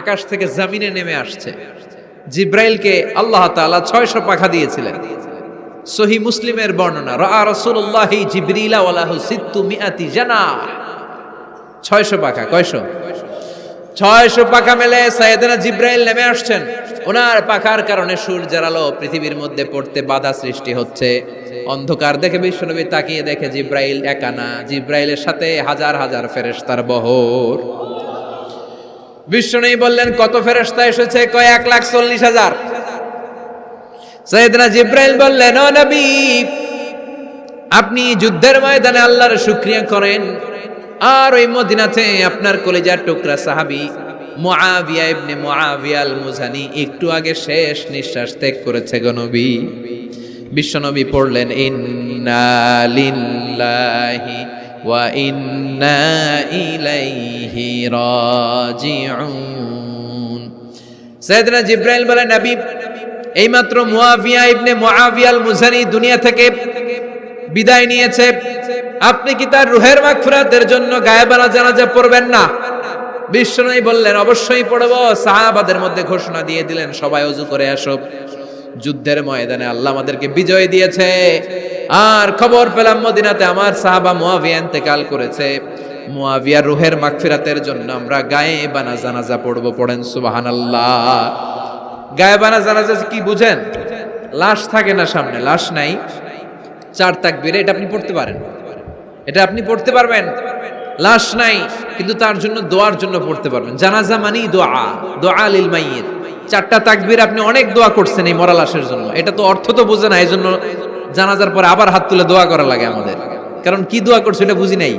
আকাশ থেকে জমিনে নেমে আসছে। জিব্রাইলকে আল্লাহ তাআলা 600 পাখা দিয়েছিলেন। সহিহ মুসলিমের বর্ণনা, রাআ রাসূলুল্লাহি জিবরিলা ওয়া লাহু 600 জানাহ। 600 পাখা। কয়শো? 600 পাখা মেলে সাইয়েদনা জিব্রাইল নেমে আসছেন। ওনার পাখার কারণে সূর্যের আলো পৃথিবীর মধ্যে পড়তে বাধা সৃষ্টি হচ্ছে। অন্ধকার দেখে বিশ্বনবী তাকিয়ে দেখে জিব্রাইল একা না, জিব্রাইলের সাথে হাজার হাজার ফেরেশতার বহর। বিশ্বনবী বললেন, কত ফেরেশতা এসেছে? কয় 1,40,000। সাইয়েদনা জিব্রাইল বললেন, ও নবী, আপনি যুদ্ধের ময়দানে আল্লাহর শুকরিয়া করেন, আর ওই মদিনাতে আপনার কলিজার টুকরা সাহাবী মুআবিয়া ইবনে মুআবিয়া আল মুজানি একটু আগে শেষ নিঃশ্বাস ত্যাগ করেছে গো নবী। বিশ্বনবী পড়লেন, ইন্না লিল্লাহি ওয়া ইন্না ইলাইহি রাজিউন। সাইয়েদনা জিব্রাইল বলেন, নবী, এইমাত্র মুআবিয়া ইবনে মুআবিয়া আল মুজানি দুনিয়া থেকে বিদায় নিয়েছে, আপনি কি তার রূহের মাগফিরাতের জন্য গায়েবানা জানাজা পড়বেন না? বিশ্বনবী বললেন, অবশ্যই পড়ব। সাহাবাদের মধ্যে ঘোষণা দিয়ে দিলেন, সবাই ওযু করে আসো। যুদ্ধের ময়দানে আল্লাহ আমাদেরকে বিজয় দিয়েছে, আর খবর পেলাম মদিনাতে আমার সাহাবা মুআবিয়া ইন্তেকাল করেছে। মুআবিয়ার রূহের মাগফিরাতের জন্য আমরা গায়েবানা জানাজা পড়ব। পড়েন সুবহানাল্লাহ। গায়েবানা জানাজা কি বুঝেন? লাশ থাকে না সামনে, লাশ নাই, 4 তাকবীরে এটা আপনি পড়তে পারেন, এটা আপনি পড়তে পারবেন। লাশ নাই, কিন্তু তার জন্য দোয়ার জন্য পড়তে পারবেন। জানাজা মানি দোয়া, দোয়া লিল মাইয়িত। 4টা তাকবীর আপনি অনেক দোয়া করছেন এই মরা লাশের জন্য, এটা তো অর্থ তো বোঝে না, এই জন্য জানাজার পরে আবার হাত তুলে দোয়া করা লাগে আমাদের, কারণ কি দোয়া করছে এটা বুঝি নাই,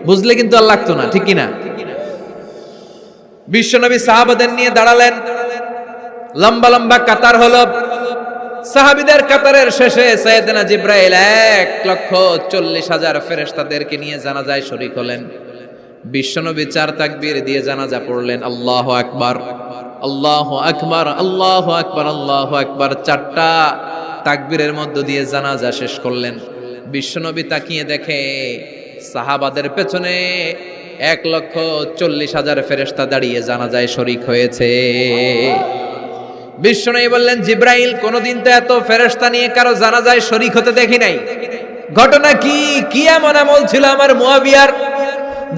বুঝলে কিন্তু আর লাগতো না, ঠিক কিনা? বিশ্বনবী সাহাবাদের নিয়ে দাঁড়ালেন, লম্বা লম্বা কাতার হলো। সাহাবীদের কাতারের শেষে সাইয়েদনা জিব্রাইল 1,40,000 ফেরেশতাদেরকে নিয়ে জানাজায় শরীক হলেন। বিশ্বনবী 4 তাকবীর দিয়ে জানাজা পড়লেন, আল্লাহু আকবার, আল্লাহু আকবার, আল্লাহু আকবার, আল্লাহু আকবার। 4টা তাকবীরের মধ্য দিয়ে জানাজা শেষ করলেন। বিশ্বনবী তাকিয়ে দেখে সাহাবাদের পেছনে 1,40,000 ফেরেশতা দাঁড়িয়ে জানাজায় শরীক হয়েছে। বিশ্বনবী বললেন, জিব্রাইল, কোনদিন তো এত ফেরেশতা নিয়ে কারো জানাজায় শরীক হতে দেখি নাই। ঘটনা কি? কি এমন আমল ছিল আমার মুয়াবিয়ার,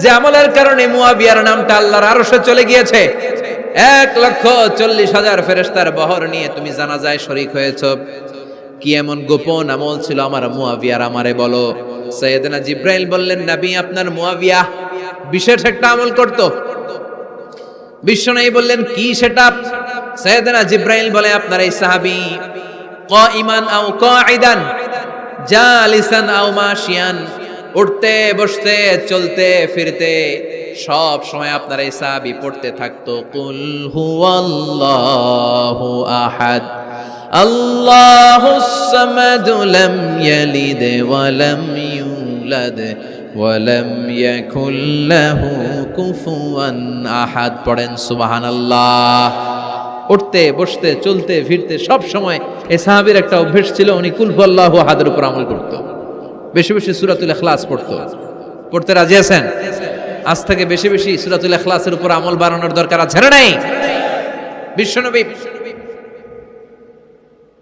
যে আমলের কারণে মুয়াবিয়ার নামটা আল্লাহর আরশে চলে গিয়েছে? 1,40,000 ফেরেশতার বহর নিয়ে তুমি জানাজায় শরীক হয়েছো। কি এমন গোপন আমল ছিল আমার মুয়াবিয়ার, আমারে বলো। সাইয়েদনা জিব্রাইল বললেন, নবী, আপনার মুয়াবিয়া বিশেষ একটা আমল করত। বিশ্বনবী বললেন, কি সেটা? সাইয়েদনা জিব্রাইল বলে, আপনার এই সাহাবী কাইমান আও কাঈদান, জালিসান আও মাশিয়ান, উঠতে বসতে চলতে ফিরতে সব সময় আপনার এই সাহাবী পড়তে থাকতো, কুল হুয়াল্লাহু আহাদ, আল্লাহুস সামাদ, লাম ইয়ালিদ ওয়া লাম ইউলাদ ওয়া লাম ইয়াকুল লাহু কুফুয়ান আহাদ। পড়েন সুবহানাল্লাহ। উঠতে বসতে চলতে ফিরতে সব সময় এই সাহাবীর একটা অভ্যাস ছিল, উনি কুল হুয়াল্লাহু আহাদের উপর আমল করত। বেশি বেশি সূরাতুল ইখলাস পড়তো। পড়তে রাজি আছেন? আজ থেকে বেশি বেশি সূরাতুল ইখলাসের উপর আমল বাড়ানোর দরকার আছে না নাই? বিশ্বনবী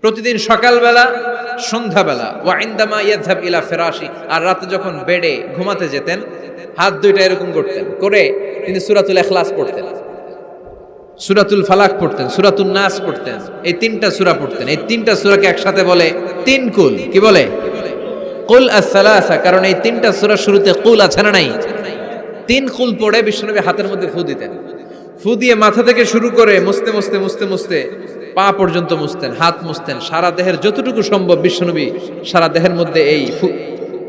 প্রতিদিন সকালবেলা, সন্ধ্যাবেলা, ওয়া ইনদামা ইয়াযহাব ইলা ফিরাশি, আর রাতে যখন বেডে ঘুমাতে যেতেন, হাত দুইটা এরকম করতেন, করে তিনি সূরাতুল ইখলাস পড়তেন, সূরাতুল ফালাক পড়তেন, সূরাতুন নাস পড়তেন। এই 3টা সূরা পড়তেন। এই 3টা সূরাকে একসাথে বলে 3 কুল। কি বলে? কুল আস-সালাসা, কারণ এই 3টা সূরার শুরুতে কুল আছে না নাই? 3 কুল পড়ে বিশ্বনবী হাতের মধ্যে ফু দিতেন। ফু দিয়ে মাথা থেকে শুরু করে মুছতে মুছতে মুছতে মুছতে পা পর্যন্ত মুছতেন, হাত মুছতেন, সারা দেহের যতটুকু সম্ভব বিশ্বনবী সারা দেহের মধ্যে এই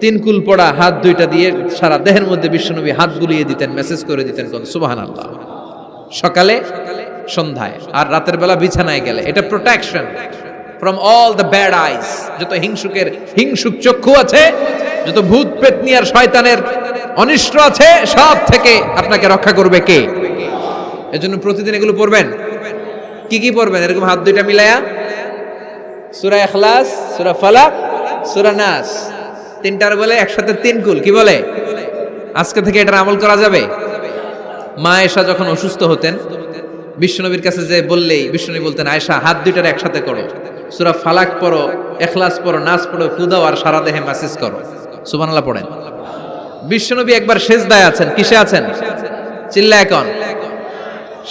3 কুল পড়া হাত দুইটা দিয়ে সারা দেহের মধ্যে বিশ্বনবী হাত বুলিয়ে দিতেন, মেসেজ করে দিতেন, কোন সুবহানাল্লাহ। সকালে, সন্ধ্যায়, আর রাতের বেলা বিছানায় গেলে। এটা protection from all the bad আইস। যত হিংসুক চক্ষু আছে, যত ভূত পেতনি আর শয়তানের অনিষ্ট আছে, সব থেকে আপনাকে রক্ষা করবে কে? এজন্য প্রতিদিন এগুলো পড়বেন। কি কি পড়বেন? এরকম হাত দুইটা মিলায়া সূরা ইখলাস, সূরা ফালাক, সূরা নাস, 3টার বলে একসাথে 3 কুল। কি বলে? আজকে থেকে এটার আমল করা যাবে। মা আয়েশা যখন অসুস্থ হতেন, বিশ্বনবীর কাছে যে বললেই বিশ্বনবী বলতেন, আয়েশা, হাত দুইটার একসাথে করো, সূরা ফালাক পড়ো, ইখলাস পড়ো, নাস পড়ো, ফু দাও, আর সারা দেহে মেসেজ করো। সুবহানাল্লাহ পড়েন। বিশ্বনবী একবার সেজদায় আছেন। কিসে আছেন? চিল্লায় কোন?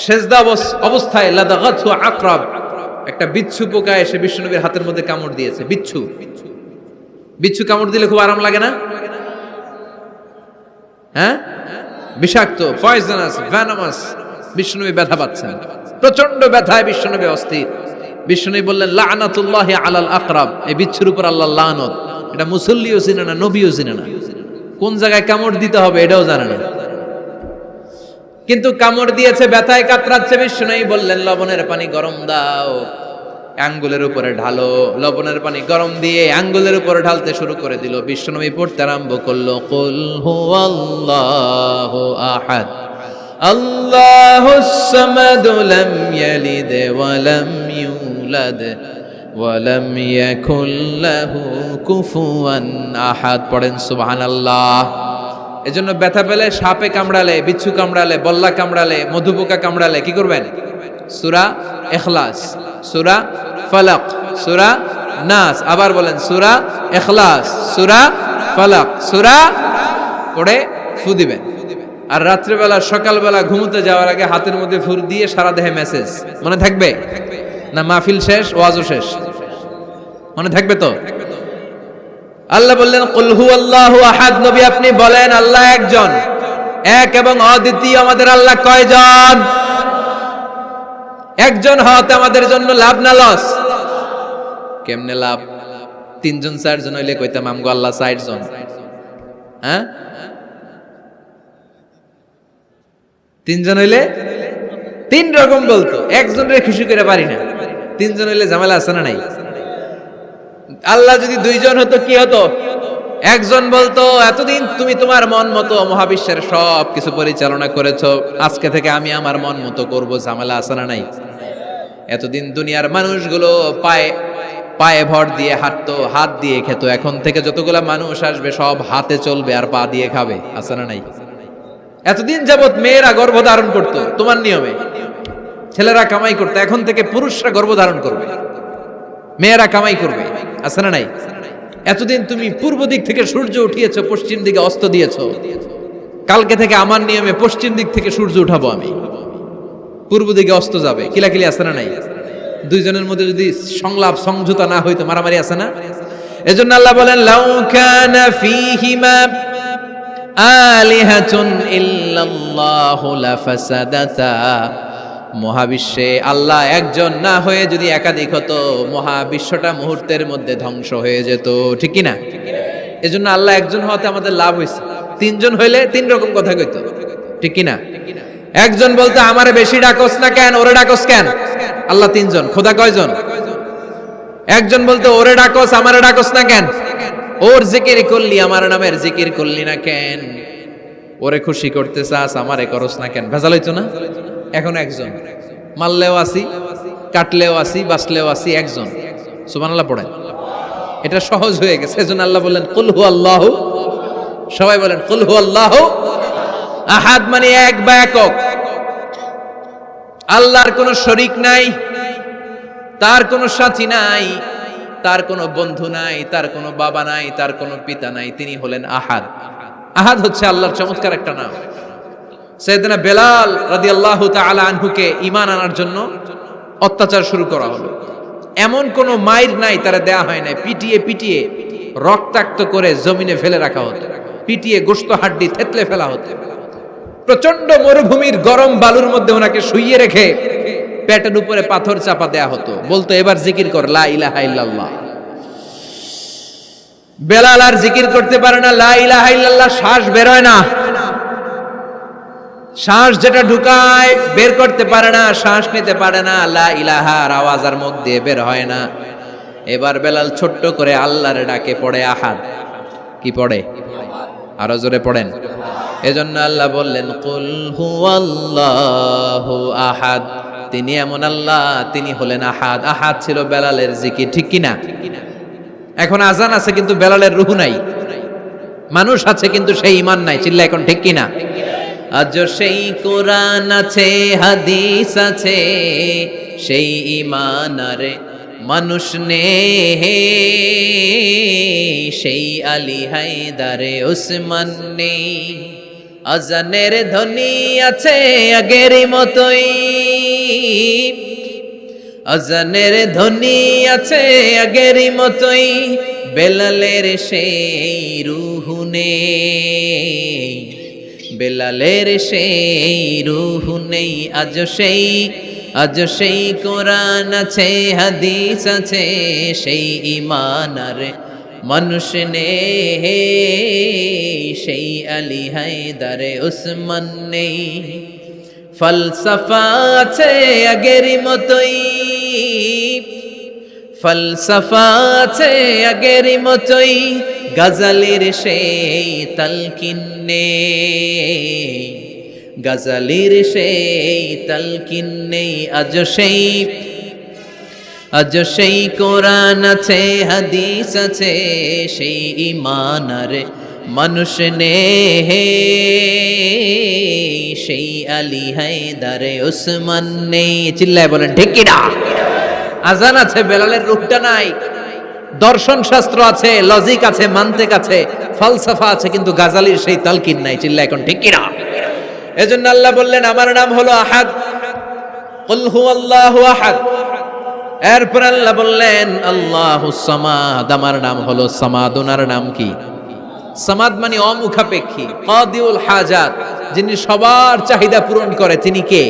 সেজদা অবস্থায় লাদাগাতহু আকরাব, একটা বিচ্ছু পোকা এসে বিশ্বনবীর হাতের মধ্যে কামড় দিয়েছে। বিচ্ছু কামড় দিলে খুব আরাম লাগে না? হ্যাঁ, বিষাক্ত, পয়জনাস, ভেনামাস। বিশ্বনবী ব্যথা পাচ্ছেন, প্রচন্ড ব্যথায় বিশ্বনবী অস্থির। বিশ্বনবী বললেন, লা'নাতুল্লাহি আলাল আকরাব, এই বিচ্ছুর উপর আল্লাহর লানত। এটা মুসল্লিও চিনে না, নবীও চিনে না, কোন জায়গায় কামড় দিতে হবে এটাও জানে না, কিন্তু কামড় দিয়েছে, ব্যথায় কাতরাচ্ছে। বিশ্বনবী বললেন, লবণের পানি গরম দাও, আঙ্গুলের উপরে ঢালো। লবণের পানি গরম দিয়ে আঙ্গুলের উপরে ঢালতে শুরু করে দিল। বিশ্বনবী পড়তে আরম্ভ করলো, কুল হুয়াল্লাহু আহাদ, আল্লাহুস সামাদ, লাম ইয়ালিদ ওয়া লাম ইউলাদ ওয়া লাম ইয়াকুল লাহু কুফুয়ান আহাদ। পড়েন সুবহানাল্লাহ। এজন্য ব্যথা পেলে, সাপে কামড়ালে, বিচ্ছু কামড়ালে, বল্লা কামড়ালে, মধুপোকা কামড়ালে কি করবেন? সূরা ইখলাস, সূরা ফালাক, সূরা নাস। আবার বলেন, সূরা ইখলাস, সূরা ফালাক, সূরা পড়ে ফু দিবেন। আর রাত্রেবেলা, সকালবেলা ঘুমোতে যাওয়ার আগে হাতের মধ্যে ফুর দিয়ে সারা দেহে মেসেজ। মনে থাকবে না? মাহফিল শেষ, ওয়াজও শেষ, মনে থাকবে তো? আল্লাহ বললেন, কুল হুয়াল্লাহু আহাদ, নবী আপনি বলেন, আল্লাহ একজন, এক এবং অদ্বিতীয়। আমাদের আল্লাহ কয়জন? একজন হওয়াতে আমাদের জন্য লাভ না লস? কেমনে লাভ? তিনজন চারজন হইলে কইতাম আমগো আল্লাহ 60 জন। হ্যাঁ, তিনজন হইলে তিন রকম বলতো, একজনের খুশি করে পারি না। তিনজন হইলে ঝামেলা আছে না নাই? আল্লাহ যদি দুইজন হতো কি হতো? একজন বলতো এতদিন তুমি তোমার মন মতো মহাবিশ্বের সব কিছু পরিচালনা করেছো, আজকে থেকে আমি আমার মন মতো করব, ঝামেলা আছে না নাই? এতদিন দুনিয়ার মানুষগুলো পায়ে পায়ে ভর দিয়ে হাঁটতো, হাত দিয়ে খেত, এখন থেকে যতগুলা মানুষ আসবে সব হাতে চলবে আর পা দিয়ে খাবে, আছে না নাই? এতদিন যাবত মেয়েরা গর্ভধারণ করতো তোমার নিয়মে, ছেলেরা কামাই করতো, এখন থেকে পুরুষরা গর্ভধারণ করবে, মেয়েরা কামাই করবে, আছে না নাই? এতদিন তুমি পূর্ব দিক থেকে সূর্য উঠিয়েছো, পশ্চিম দিকে অস্ত দিয়েছো, কালকে থেকে আমার নিয়মে পশ্চিম দিক থেকে সূর্য উঠাবো আমি, পূর্ব দিকে অস্ত যাবে, কিলাকিলি আছে না নাই? দুইজনের মধ্যে যদি সংলাপ সমঝোতা না হইতো মারামারি আছে না? এজন্য আল্লাহ বলেন লাউ কানা ফীহিমা আলিহাতুন ইল্লাল্লাহু লাফাসাদাতা, মহাবিশ্বে আল্লাহ একজন না হয়ে যদি একাধিক হতো, মহাবিশ্বটা মুহূর্তের মধ্যে ধ্বংস হয়ে যেত, ঠিক কি না? এজন্য আল্লাহ একজন হওয়াতে আমাদের লাভ হয়েছে। তিনজন হইলে তিন রকম কথা কইতো, ঠিক কি না? একজন বলতো আমারে বেশি ডাকস না কেন, ওরে ডাকস কেন? আল্লাহ তিনজন, খোদা কয়জন? একজন বলতো ওরে ডাকস আমারে ডাকস না কেন, ওর জিকির করলি আমার নামের জিকির করলি না কেন, ওরে খুশি করতে চাস আমারে করস না কেন, ভেজাল হইতো না? এখন একজন, মারলেও আসি, কাটলেও আসি, বাঁচলেও আসি, একজন। সুবহানাল্লাহ পড়েন, এটা সহজ হয়ে গেছে। এজন্য আল্লাহ বললেন কুল হু আল্লাহু, সবাই বলেন কুল হু আল্লাহু আহাদ, মানে এক বা একক। আল্লাহর কোনো শরীক নাই, তার কোনো সাথী নাই, তার কোনো বন্ধু নাই, তার কোনো বাবা নাই, তার কোনো পিতা নাই, তিনি হলেন আহাদ। আহাদ হচ্ছে আল্লাহর চমৎকার একটা নাম। সাইয়েদনা বেলাল রাদিয়াল্লাহু তাআলা আনহুকে ঈমান আনার জন্য অত্যাচার শুরু করা হলো। এমন কোনো মাইর নাই তারা দেয়া হয় নাই, পিটিয়ে পিটিয়ে রক্তাক্ত করে জমিনে ফেলে রাখা হতো, পিটিয়ে গোশত হাড্ডি থেতলে ফেলা হতো। প্রচন্ড মরুভূমির গরম বালুর মধ্যে ওনাকে শুইয়ে রেখে পেটের উপরে পাথর চাপা দেয়া হতো, বলতো এবার জিকির কর লা ইলাহা ইল্লাল্লাহ। বেলাল আর জিকির করতে পারে না, লা ইলাহা ইল্লাল্লাহ শ্বাস বের হয় না, শ্বাস যেটা ঢুকায় বের করতে পারে না, শ্বাস নিতে পারে না, লা ইলাহার আওয়াজ আর মুখ দিয়ে বের হয় না। এবার বেলাল ছোট্ট করে আল্লাহর ডাকে পড়ে আহাদ। কি পড়ে? আরো জোরে পড়েন। এজন্য আল্লাহ বললেন কুল হুয়াল্লাহু আহাদ, তিনি এমন আল্লাহ, তিনি হলেন আহাদ। আহাদ ছিল বেলালের জিকির, ঠিক কিনা? এখন আজান আছে কিন্তু বেলালের রূহ নাই, মানুষ আছে কিন্তু সেই ঈমান নাই, চিল্লা এখন ঠিক কিনা? আজ সেই কোরআন আছে, হাদিস আছে, সেই ঈমান আরে মানুষ নেই, সেই আলী হায়দারে ওসমান নেই। আজানের ধ্বনি আছে আগের মতোই, আজানের ধ্বনি আছে আগের মতোই, বেলালের সেই রূহ নেই, বেলালের সেই রূহ নেই। আজ সেই কোরআন আছে, হাদিস আছে, সেই ঈমান আর মানুষ নেই, সেই আলী হায়দারে ওসমান নেই। ফলসফা আছে আগের মতোই, ফলসফা আছে আগের মতোই, গজলের সেই তালকিন নেই, গজলের সেই তালকিন নেই। আজ সেই কোরআন আছে, হাদিস আছে, সেই ঈমান আর মানুষ নেই, সেই আলী হায়দারে ওসমান নেই। চিল্লায় বলেন ঠিক কিনা? আজান আছে, বেলালের রূপটা নাই। দর্শন শাস্ত্র আছে, লজিক আছে, মান্তিক আছে, ফলসফা আছে, কিন্তু গাজালির সেই তালকিন নাই। চিল্লা এখন ঠিক কিনা? এজন্য আল্লাহ বললেন আমার নাম হলো আহাদ, কুল হুয়াল্লাহু আহাদ। এরপর আল্লাহ বললেন আল্লাহুস সামাদ, আমার নাম হলো সামাদ। ওনার নাম কি? সামাদ মানে অমুখাপেক্ষী, কাদিউল হাজাত, যিনি সবার চাহিদা পূরণ করে। তিনি কে?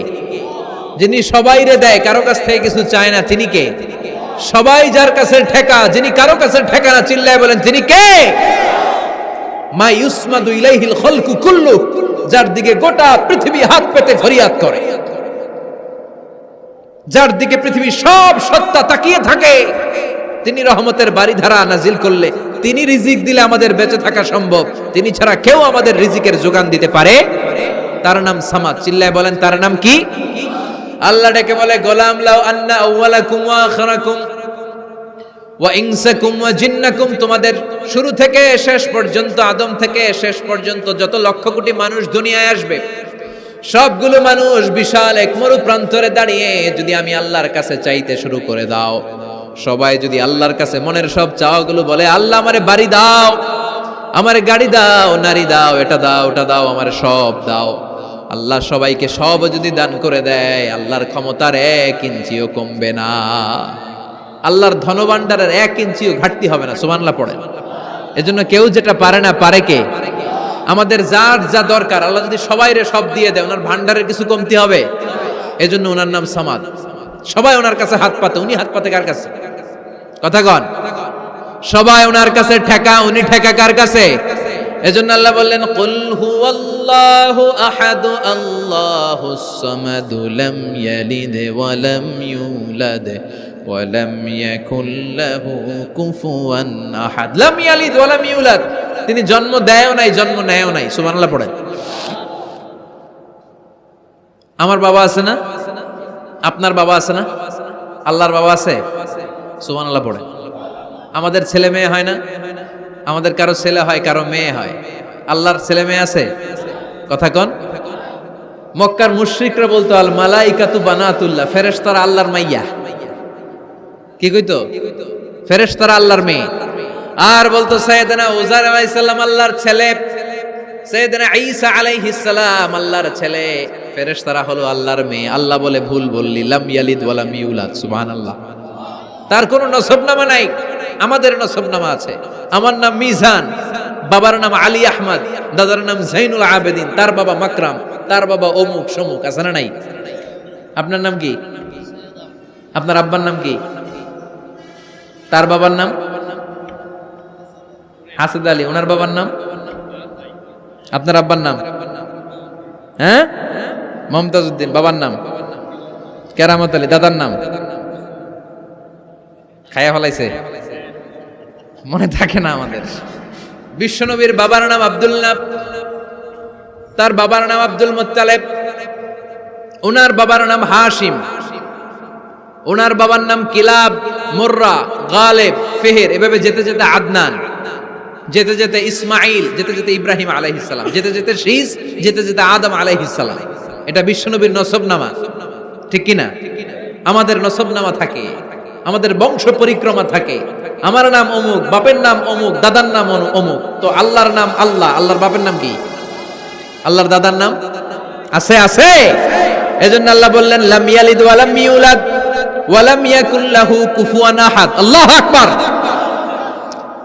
যিনি সবাইরে দেয়, কারো কাছ থেকে কিছু চায় না। তিনি কে? সবাই যার কাছে ঠেকা, যিনি কারো কাছে ঠেকা না, চিল্লায় বলেন তিনি কে? মা ইউসমাদু ইলাইহিল খালকু কুল্লু, যার দিকে গোটা পৃথিবী হাত পেতে ফরিয়াদ করে, যার দিকে পৃথিবীর সব সত্তা তাকিয়ে থাকে, তিনি রহমতের বারিধারা নাজিল করলে, তিনি রিজিক দিলে আমাদের বেঁচে থাকা সম্ভব, তিনি ছাড়া কেউ আমাদের রিজিকের যোগান দিতে পারে। তার নাম সামাদ। চিল্লায় বলেন তার নাম কি? আল্লাহ ডেকে বলে, গোলাম লাউ আন্না আউওয়ালাকুম ওয়া আখিরাকুম ওয়া ইনসাকুম ওয়া জিন্নাকুম, তোমাদের শুরু থেকে শেষ পর্যন্ত, আদম থেকে শেষ পর্যন্ত যত লক্ষ কোটি মানুষ দুনিয়ায় আসবে, সবগুলো মানুষ বিশাল এক মরু প্রান্তরে দাঁড়িয়ে যদি আমি আল্লাহর কাছে চাইতে শুরু করে দাও, সবাই যদি আল্লাহর কাছে মনের সব চাওয়াগুলো বলে, আল্লাহ আমারে বাড়ি দাও, আমারে গাড়ি দাও, নারী দাও, এটা দাও, ওটা দাও, আমারে সব দাও, আল্লাহ সবাইকে সব যদি দান করে দেয়, আল্লাহর ক্ষমতার 1 ইঞ্চিও কমবে না, আল্লাহর ধনভাণ্ডারের 1 ইঞ্চিও ঘাটতি হবে না। সুবহানাল্লাহ পড়ে। এজন্য কেউ যেটা পারে না, পারে কে? আমাদের যার যা দরকার আল্লাহ যদি সবাইরে সব দিয়ে দেয়, ওনার ভান্ডারের কিছু কমতি হবে? এজন্য ওনার নাম সামাদ। সবাই ওনার কাছে হাত পাতে, উনি হাত পাতে কার কাছে? কথা কন। সবাই ওনার কাছে ঠেকা, উনি ঠেকা কার কাছে? এজন্য আল্লাহ বললেন, কুল হুয়াল্লাহু আহাদ আল্লাহুস সামাদ লাম ইয়ালিদ ওয়া লাম ইউলাদ ওয়া লাম ইয়াকুল লাহু কুফুয়ান আহাদ। লাম ইয়ালিদ ওয়া লাম ইউলাদ, তিনি জন্ম দেয়ও নাই, জন্ম নেয়ও নাই। সুবহানাল্লাহ পড়েন। আমার বাবা আছে না? আপনার বাবা আছে না? আল্লাহর বাবা আছে? সুবহানাল্লাহ পড়েন। আমাদের ছেলে মেয়ে হয় না? আমাদের কারো ছেলে হয়, কারো মেয়ে হয়। আল্লাহর ছেলে মেয়ে আছে? কথা কন। মক্কার মুশরিকরা বলতো আল মালাইকাতু বানাতুল্লাহ, ফেরেশতারা আল্লাহর মাইয়া। কি কইতো? ফেরেশতারা আল্লাহর মেয়ে। আর বলতো সাইয়েদনা উযাইর আলাইহিস সালাম আল্লাহর ছেলে, সাইয়েদনা ঈসা আলাইহিস সালাম আল্লাহর ছেলে, ফেরেশতারা হলো আল্লাহর মেয়ে। আল্লাহ বলে, ভুল বললি, লাম ইয়ালিদ ওয়া লাম ইউলাদ। সুবহানাল্লাহ। তার কোনো নসবনামা নাই, আমাদের নসবনামা আছে। আমার নাম মিজান, বাবার নাম আলী আহমদ, দাদার নাম জাইনুল আবেদিন, তার বাবা মাকরাম, তার বাবা অমুক সমুক। আছে না নাই? আপনার নাম কি? আপনার আব্বার নাম কি? তার বাবার নাম হাসেদ আলী, ওনার বাবার নাম? আপনার আব্বার নাম? হ্যাঁ, মমতাজ উদ্দিন। বাবার নাম কেরামত আলী। দাদার নাম? খায়া ফলাইছে, মনে থাকে না আমাদের। বিশ্বনবীর বাবার নাম আব্দুল্লাহ, তার বাবার নাম আব্দুল মুত্তালিব, ওনার বাবার নাম হাশিম, ওনার বাবার নাম কিলাব, মুররা, গালেব, ফেহের, এভাবে যেতে যেতে আদনান, যেতে যেতে ইসমাইল, যেতে যেতে ইব্রাহিম আলাইহিস সালাম, যেতে যেতে শীস, যেতে যেতে আদম আলাইহিস সালাম। এটা বিশ্বনবীর নসবনামা, ঠিক কি না? আমাদের নসবনামা থাকে, আমাদের বংশ পরিক্রমা থাকে। আমার নাম অমুক, বাপের নাম অমুক, দাদার নাম অমুক। তো আল্লাহর নাম আল্লাহ, আল্লাহর বাপের নাম কি? আল্লাহর দাদার নাম আছে? আছে। এজন্য আল্লাহ বললেন, লাম ইয়ালিদ ওয়া লাম ইউলাদ ওয়া লাম ইয়াকুল লাহু কুফুয়ান আহাদ। আল্লাহু আকবার।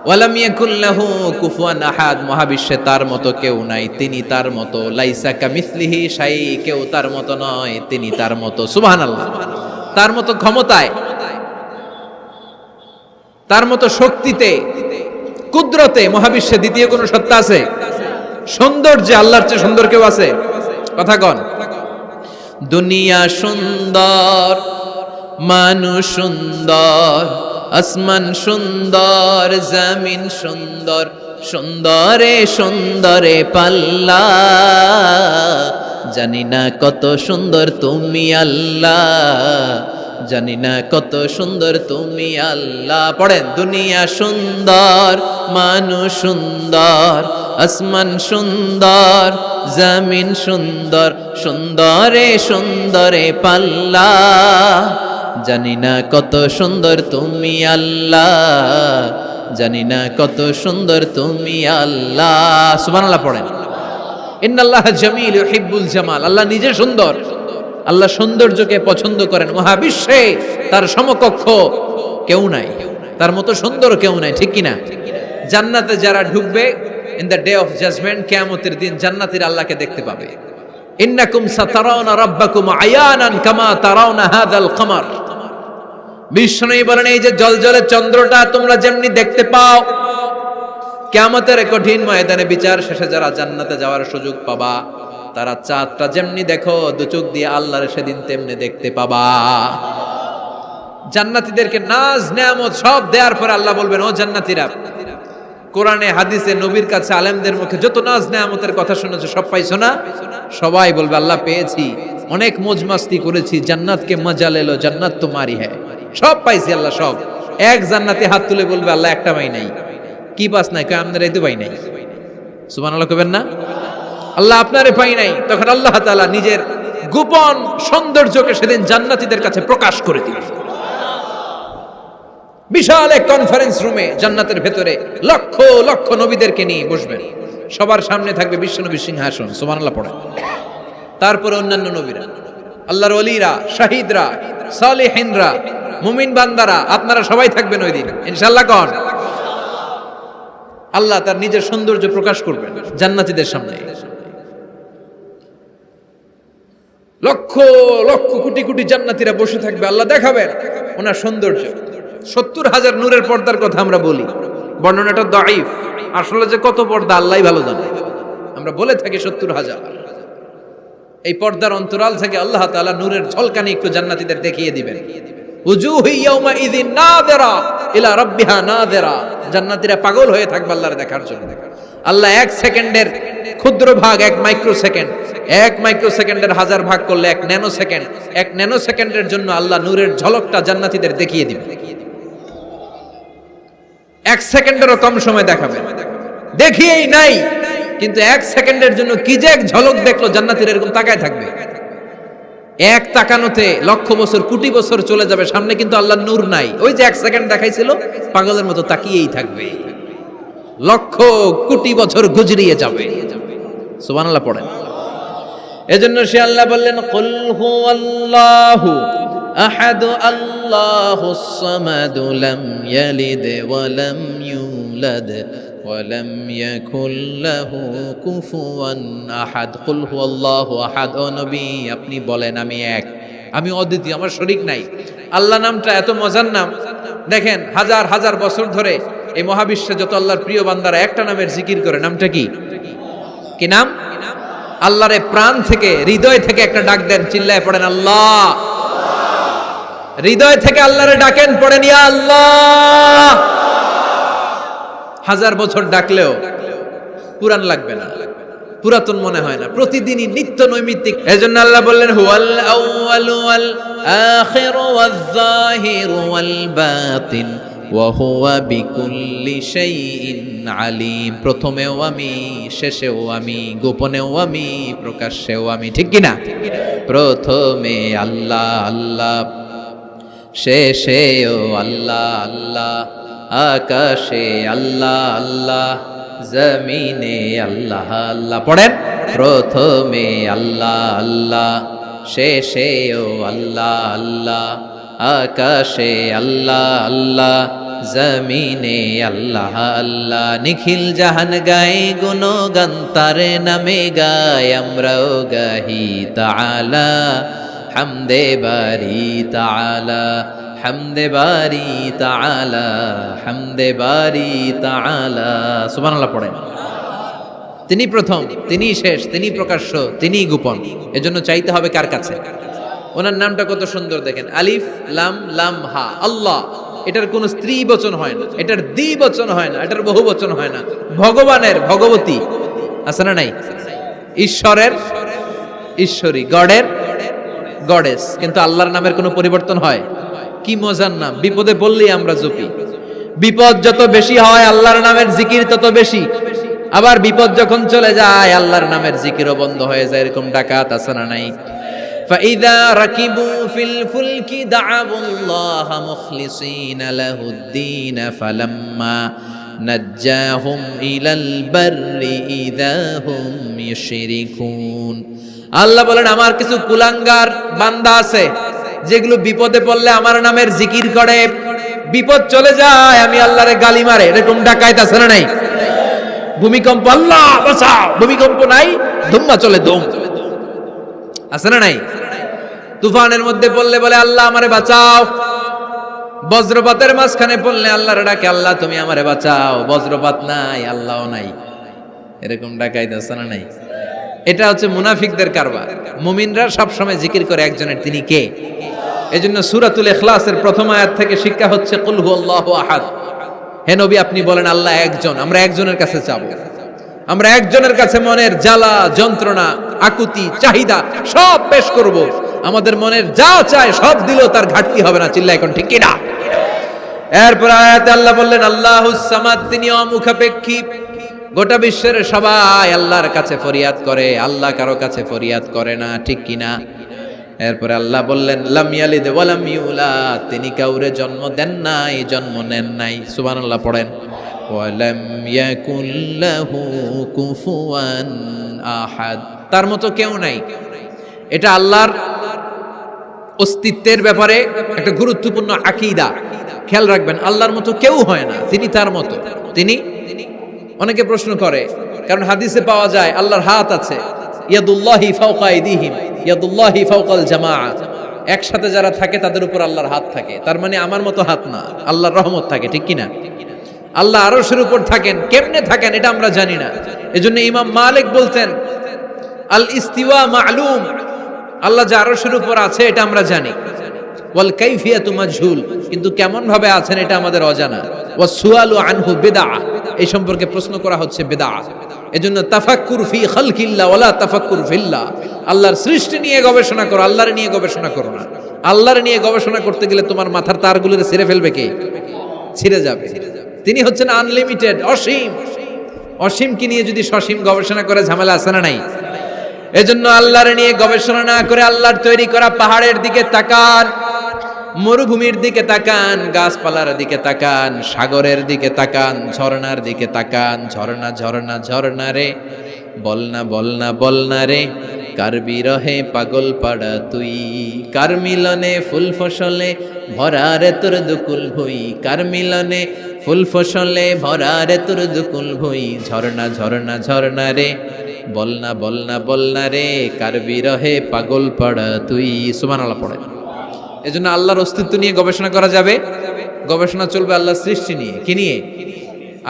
ওয়া লাম ইয়াকুল লাহু কুফুয়ান আহাদ, মহাবিশ্বে তার মতো কেউ নাই, তিনি তার মতো। লাইসা কামিসলিহি শাই, কেউ তার মতো নয়, তিনি তার মতো। সুবহানাল্লাহ। তার মতো ক্ষমতায়, তার মতো শক্তিতে, কুদরতে মহাবিশ্বে দ্বিতীয় কোন সত্তা আছে? সৌন্দর্যে আল্লাহর চেয়ে সুন্দর কেউ আছে? কথা কন। দুনিয়া সুন্দর, মানুষ সুন্দর, আসমান সুন্দর, জমিন সুন্দর, সুন্দরে সুন্দরে পাল্লা, জানি না কত সুন্দর তুমি আল্লাহ, জানি না কত সুন্দর তুমি আল্লাহ। পড়েন। দুনিয়া সুন্দর, মানুষ সুন্দর, আসমান সুন্দর, জমিন সুন্দর, সুন্দরে সুন্দরে পাল্লা, জানি না কত সুন্দর তুমি আল্লাহ, জানি না কত সুন্দর তুমি আল্লাহ। সুবহানাল্লাহ পড়েন। ইন্নাল্লাহা জামিল ইউহিব্বুল জামাল, আল্লাহ নিজে সুন্দর, আল্লাহ সৌন্দর্যকে পছন্দ করেন। মহাবিশ্বে তার সমকক্ষ কেউ নাই, তার মতো সুন্দর কেউ নাই, ঠিক কিনা? জান্নাতে যারা ঢুকবে in the day of judgement, কিয়ামতের দিন জান্নাতীরা আল্লাহকে দেখতে পাবে। ইন্নাকুম সাতারাউনা রাব্বাকুম আয়ানান কামা তারাউনা হাযাল কমার বিষ্ণু বলেন এই যে জলজলে চন্দ্রটা তোমরা যেমনি দেখতে পাও, কিয়ামতের কঠিন ময়দানে বিচার শেষে যারা জান্নাতে যাওয়ার সুযোগ পাবা, তারা চাঁদটা যেমনি দেখো দু চোখ দিয়ে আল্লাহর সেদিন তেমনি দেখতে পাবা। জান্নাতীদেরকে নাজ নেয়ামত সব দেওয়ার পর আল্লাহ বলবেন, ও জান্নাতীরা, কোরআনে হাদিসে নবীর কাছে আলেমদের মুখে যত নাজ নেয়ামতের কথা শুনেছো সব পাইছো না? সবাই বলবে আল্লাহ পেয়েছি, অনেক মौज मस्ती করেছি, জান্নাতকে মজা লেলো, জান্নাত তোমারই হ্যায়, সব পাইছি আল্লাহ সব। এক জান্নাতি হাত তুলে বলবে আল্লাহ একটা পাই নাই। কি পাস নাই? কয় আপনারাই তো পাই নাই। সুবহানাল্লাহ কইবেন না? আল্লাহ আপনারে পাই নাই। তখন আল্লাহ তাআলা নিজের গোপন সৌন্দর্যকে সেদিন জান্নাতীদের কাছে প্রকাশ করে দিবেন। বিশাল এক কনফারেন্স রুমে জান্নাতের ভেতরে লক্ষ লক্ষ নবীদেরকে নিয়ে বসবেন, সবার সামনে থাকবে বিশ্বনবীর সিংহাসন। সুবহানাল্লাহ পড়ে। তারপরে অন্যান্য নবীরা, আল্লাহর ওলিরা, শাহিদরা, সালেহিনরা, মুমিন বান্দারা, আপনারা সবাই থাকবেন ওই দিন ইনশাআল্লাহ। কোন আল্লাহ তার নিজের সৌন্দর্য প্রকাশ করবেন জান্নাতীদের সামনে। লক্ষ লক্ষ কোটি কোটি জান্নাতীরা বসে থাকবে, আল্লাহ দেখাবেন ওনার সৌন্দর্য। 70,000 নূরের পর্দার কথা আমরা বলি, বর্ণনাটা দাঈফ, আসলে যে কত পর্দা আল্লাহই ভালো জানে। আমরা বলে থাকি 70,000। এই পর্দার অন্তরাল থেকে আল্লাহ তাআলা নূরের ঝলকানি একটু জান্নাতীদের দেখিয়ে দিবেন। উজুহু ইয়াউমা ইযিন নাযিরা ইলা রাব্বিহা নাযিরা। জান্নাতীরা পাগল হয়ে থাকবে আল্লাহর দেখার জন্য। আল্লাহ 1 সেকেন্ডের ক্ষুদ্র ভাগ, 1 মাইক্রোসেকেন্ড, 1 মাইক্রোসেকেন্ডের 1000 ভাগ করলে 1 ন্যানো সেকেন্ড, 1 ন্যানো সেকেন্ডের জন্য আল্লাহ নূরের ঝলকটা জান্নাতীদের দেখিয়ে দিবেন। 1 সেকেন্ডেরও কম সময় দেখাবেন, দেখিয়েই নাই, কিন্তু 1 সেকেন্ডের জন্য কি যে এক ঝলক দেখলো জান্নাতীরা এরকম তাকায় থাকবে। এক তাকানোতে লক্ষ বছর কোটি বছর চলে যাবে, সামনে কিন্তু আল্লাহর নূর নাই। ওই যে 1 সেকেন্ড দেখাইছিল, পাগলের মতো তাকিয়েই থাকবে, লক্ষ কোটি বছর গুজরিয়ে যাবে। সুবহানাল্লাহ পড়েন। এজন্য সে আল্লাহ বললেন, কুল হুয়াল্লাহু আহাদ আল্লাহুস সামাদ লাম ইয়ালিদ ওয়া লাম ইউলাদ ওয়া লাম ইয়াকুল লাহু কুফুয়ান আহাদ। কুল হুয়াল্লাহু আহাদ। ও নবী আপনি বলেন আমি এক, আমি অদ্বিতীয়, আমার শরীক নাই। আল্লাহ নামটা এত মজার নাম, দেখেন হাজার হাজার বছর ধরে এই মহাবিশ্বে যত আল্লাহর প্রিয় বান্দারা একটা নামের জিকির করে, নামটা কি? কি নাম? আল্লাহরে প্রাণ থেকে, হৃদয় থেকে একটা ডাক দেন, চিল্লায় পড়েন আল্লাহ। হৃদয় থেকে আল্লাহরে ডাকেন, পড়েন ইয়া আল্লাহ। হাজার বছর ডাকলেও পুরান লাগবে না, পুরাতন মনে হয় না, প্রতিদিনই নিত্য নৈমিত্তিক। এজন্য আল্লাহ বললেন, হুয়াল আউয়ালু ওয়াল আখিরু ওয়াজ যাহিরু ওয়াল বাতিন ওয়া হুয়া বিকুল্লি শাইইন আলিম। প্রথমেও আমি, শেষেও আমি, গোপনেও আমি, প্রকাশ্যেও আমি। ঠিক কি না? প্রথমে আল্লাহ আল্লাহ, শেষেও আল্লাহ আল্লাহ, আকাশে আল্লাহ আল্লাহ, জমিনে আল্লাহ আল্লাহ। পড়েন, প্রথমে আল্লাহ আল্লাহ, শেষেও আল্লাহ আল্লাহ, আকাশে আল্লাহ আল্লাহ, জমিনে আল্লাহ আল্লাহ। নিখিল জাহান গায়ে গুণগান তারে নামে গায়, আমরাও গাহি তাআলা হামদে বারি তাআলা, হামদে বারি তাআলা, হামদে বারি তাআলা। সুবহানাল্লাহ পড়েন। তিনি প্রথম, তিনি শেষ, তিনি প্রকাশ্য, তিনি গোপন। এজন্য চাইতে হবে কার কাছে? ওনার নামটা কত সুন্দর দেখেন, আলিফ লাম লাম হা, আল্লাহ। এটার কোনো স্ত্রী বচন হয় না, এটার দ্বিবচন হয় না, এটার বহু বচন হয় না। ভগবানের ভগবতী আছে না নাই? ঈশ্বরের ঈশ্বরী, গডের গডেস। কিন্তু আল্লাহর নামের কোনো পরিবর্তন হয়? কি মজার নাম! বিপদে পড়লেই আমরা জপি। বিপদ যত বেশি হয় আল্লাহর নামের জিকির তত বেশি। আবার বিপদ যখন চলে যায় আল্লাহর নামের জিকিরও বন্ধ হয়ে যায়। এরকম ডাকাত আছে না নাই? فَإِذَا رَكِبُوا فِي الْفُلْكِ دَعَوُا اللَّهَ مُخْلِصِينَ لَهُ الدِّينَ فَلَمَّا نَجَّاهُمْ إِلَى الْبَرِّ إِذَا هُمْ يُشْرِكُونَ। আল্লাহ বলেন, আমার কিছু কুলাঙ্গার বান্দা আছে যেগুলো বিপদে পড়লে আমার নামের জিকির করে, বিপদ চলে যায় আমি আল্লাহরে গালি মারে। এরকম ডাকাইত আছে না নাই? ভূমিকম্প, আল্লাহ বাঁচাও, ভূমিকম্প নাই, ধুম্মা চলে দম, আছে না নাই? তুফানের মধ্যে পড়লে বলে আল্লাহ আমারে বাঁচাও। বজ্রপাতের মাঝখানে পড়লে আল্লাহর ডাকে, আল্লাহ তুমি আমারে বাঁচাও, বজ্রপাত নাই, আল্লাহও নাই, এরকম ডাকাই আছে না নাই? এটা হচ্ছে মুনাফিকদের কারবার। মুমিনরা সবসময় জিকির করে একজনের, তিনি কে? এজন্য সূরাতুল ইখলাসের প্রথম আয়াত থেকে শিক্ষা হচ্ছে কুল হুয়াল্লাহু আহাদ। হে নবী আপনি বলেন আল্লাহ একজন, আমরা একজনের কাছে চাবো, আমরা একজনের কাছে মনের জ্বালা যন্ত্রণা আকুতি চাহিদা সব পেশ করব, আমাদের মনের যা চায় সব দিলেও তার ঘাটতি হবে না। চিল্লা এখন ঠিক কিনা? এরপর আয়াতে আল্লাহ বললেন আল্লাহুস সামাদ, তিনি অমুখাপেক্ষী, গোটা বিশ্বের সবাই আল্লাহর কাছে ফরিয়াদ করে, আল্লাহ কারো কাছে ফরিয়াদ করে না, ঠিক কিনা? এরপর আল্লাহ বললেন লাম ইয়ালিদ ওয়া লাম ইউলাদ, তিনি কাউরে জন্ম দেন নাই, জন্ম নেন নাই। সুবহানাল্লাহ পড়েন। ওয়া লাম ইয়াকুল লাহু কুফুয়ান আহাদ, তার মতো কেউ নাই। এটা আল্লাহর অস্তিত্বের ব্যাপারে একটা গুরুত্বপূর্ণ আকীদা। খেয়াল রাখবেন, আল্লাহর মতো কেউ হয় না, তিনি তার মতো। তিনি, অনেকে প্রশ্ন করে, কারণ হাদিসে পাওয়া যায় আল্লাহর হাত আছে, ইয়াদুল্লাহি ফাওকা আইদিহিম, ইয়াদুল্লাহি ফাওকাল জামাআ, একসাথে যারা থাকে তাদের উপর আল্লাহর হাত থাকে। তার মানে আমার মতো হাত না, আল্লাহর রহমত থাকে, ঠিক কিনা? আল্লাহ আরশের উপর থাকেন, কেমনে থাকেন এটা আমরা জানি না। এজন্য ইমাম মালিক বলতেন আল ইস্তিওয়া মা'লুম, আল্লাহ যে আরশের উপর আছে এটা আমরা জানি, ওয়াল কাইফিয়াতু মাজহুল, কিন্তু কেমন ভাবে আছেন এটা আমাদের অজানা। ওয়াস সুআলু আনহু বিদআ, এই সম্পর্কে প্রশ্ন করা হচ্ছে বিদআত। এজন্য তাফাক্কুর ফি খালকিল্লাহ ওয়ালা তাফাক্কুর ফিল্লাহ, আল্লাহর সৃষ্টি নিয়ে গবেষণা করো, আল্লাহর নিয়ে গবেষণা করো না। আল্লাহর নিয়ে গবেষণা করতে গেলে তোমার মাথার তারগুলো ছিঁড়ে ফেলবে কে? ছিঁড়ে যাবে। তিনি হচ্ছেন আনলিমিটেড, অসীম। অসীমকে নিয়ে যদি সসীম গবেষণা করে ঝামেলা আছে না নাই? এজন্য আল্লাহর নিয়ে গবেষণা না করে আল্লাহর তৈরি করা পাহাড়ের দিকে তাকান, মরুভূমির দিকে তাকান, গাছপালার দিকে তাকান, সাগরের দিকে তাকান, ঝর্ণার দিকে তাকান। ঝর্ণা ঝর্ণা ঝর্ণা রে, বলনা বলনা বলনা রে, কার বিরহে পাগল পাড়া তুই, কার মিলনে ফুল ফসলে ভরা রে তোর দুকুল ভুই, কার মিলনে ফুল ফসলে ভরা রে তোর দুকুল ভুই। ঝর্ণা ঝর্ণা ঝর্ণা রে, বলনা বলনা বলনা রে, কার বিরহে পাগল পাড়া তুই। সুবহানাল্লাহ পড়ে। এজন্য আল্লাহর অস্তিত্ব নিয়ে গবেষণা করা যাবে, গবেষণা চলবে আল্লাহর সৃষ্টি নিয়ে, কি নিয়ে?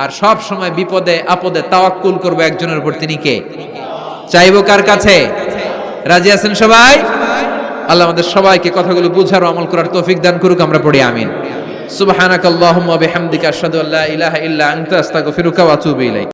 আর সব সময় বিপদে আপদে তাওয়াক্কুল করবে একজনের উপর, তিনি কে? চাইবো কার কাছে? রাজি আছেন সবাই? আল্লাহ আমাদের সবাইকে কথাগুলো বুঝার ও আমল করার তৌফিক দান করুক। আমরা পড়ি আমিন। সুবহানাকাল্লাহুম্মা ওয়া বিহামদিকা আশহাদু আল্লা ইলাহা ইল্লা আনতা আস্তাগফিরুকা ওয়া আতুবু ইলাইক।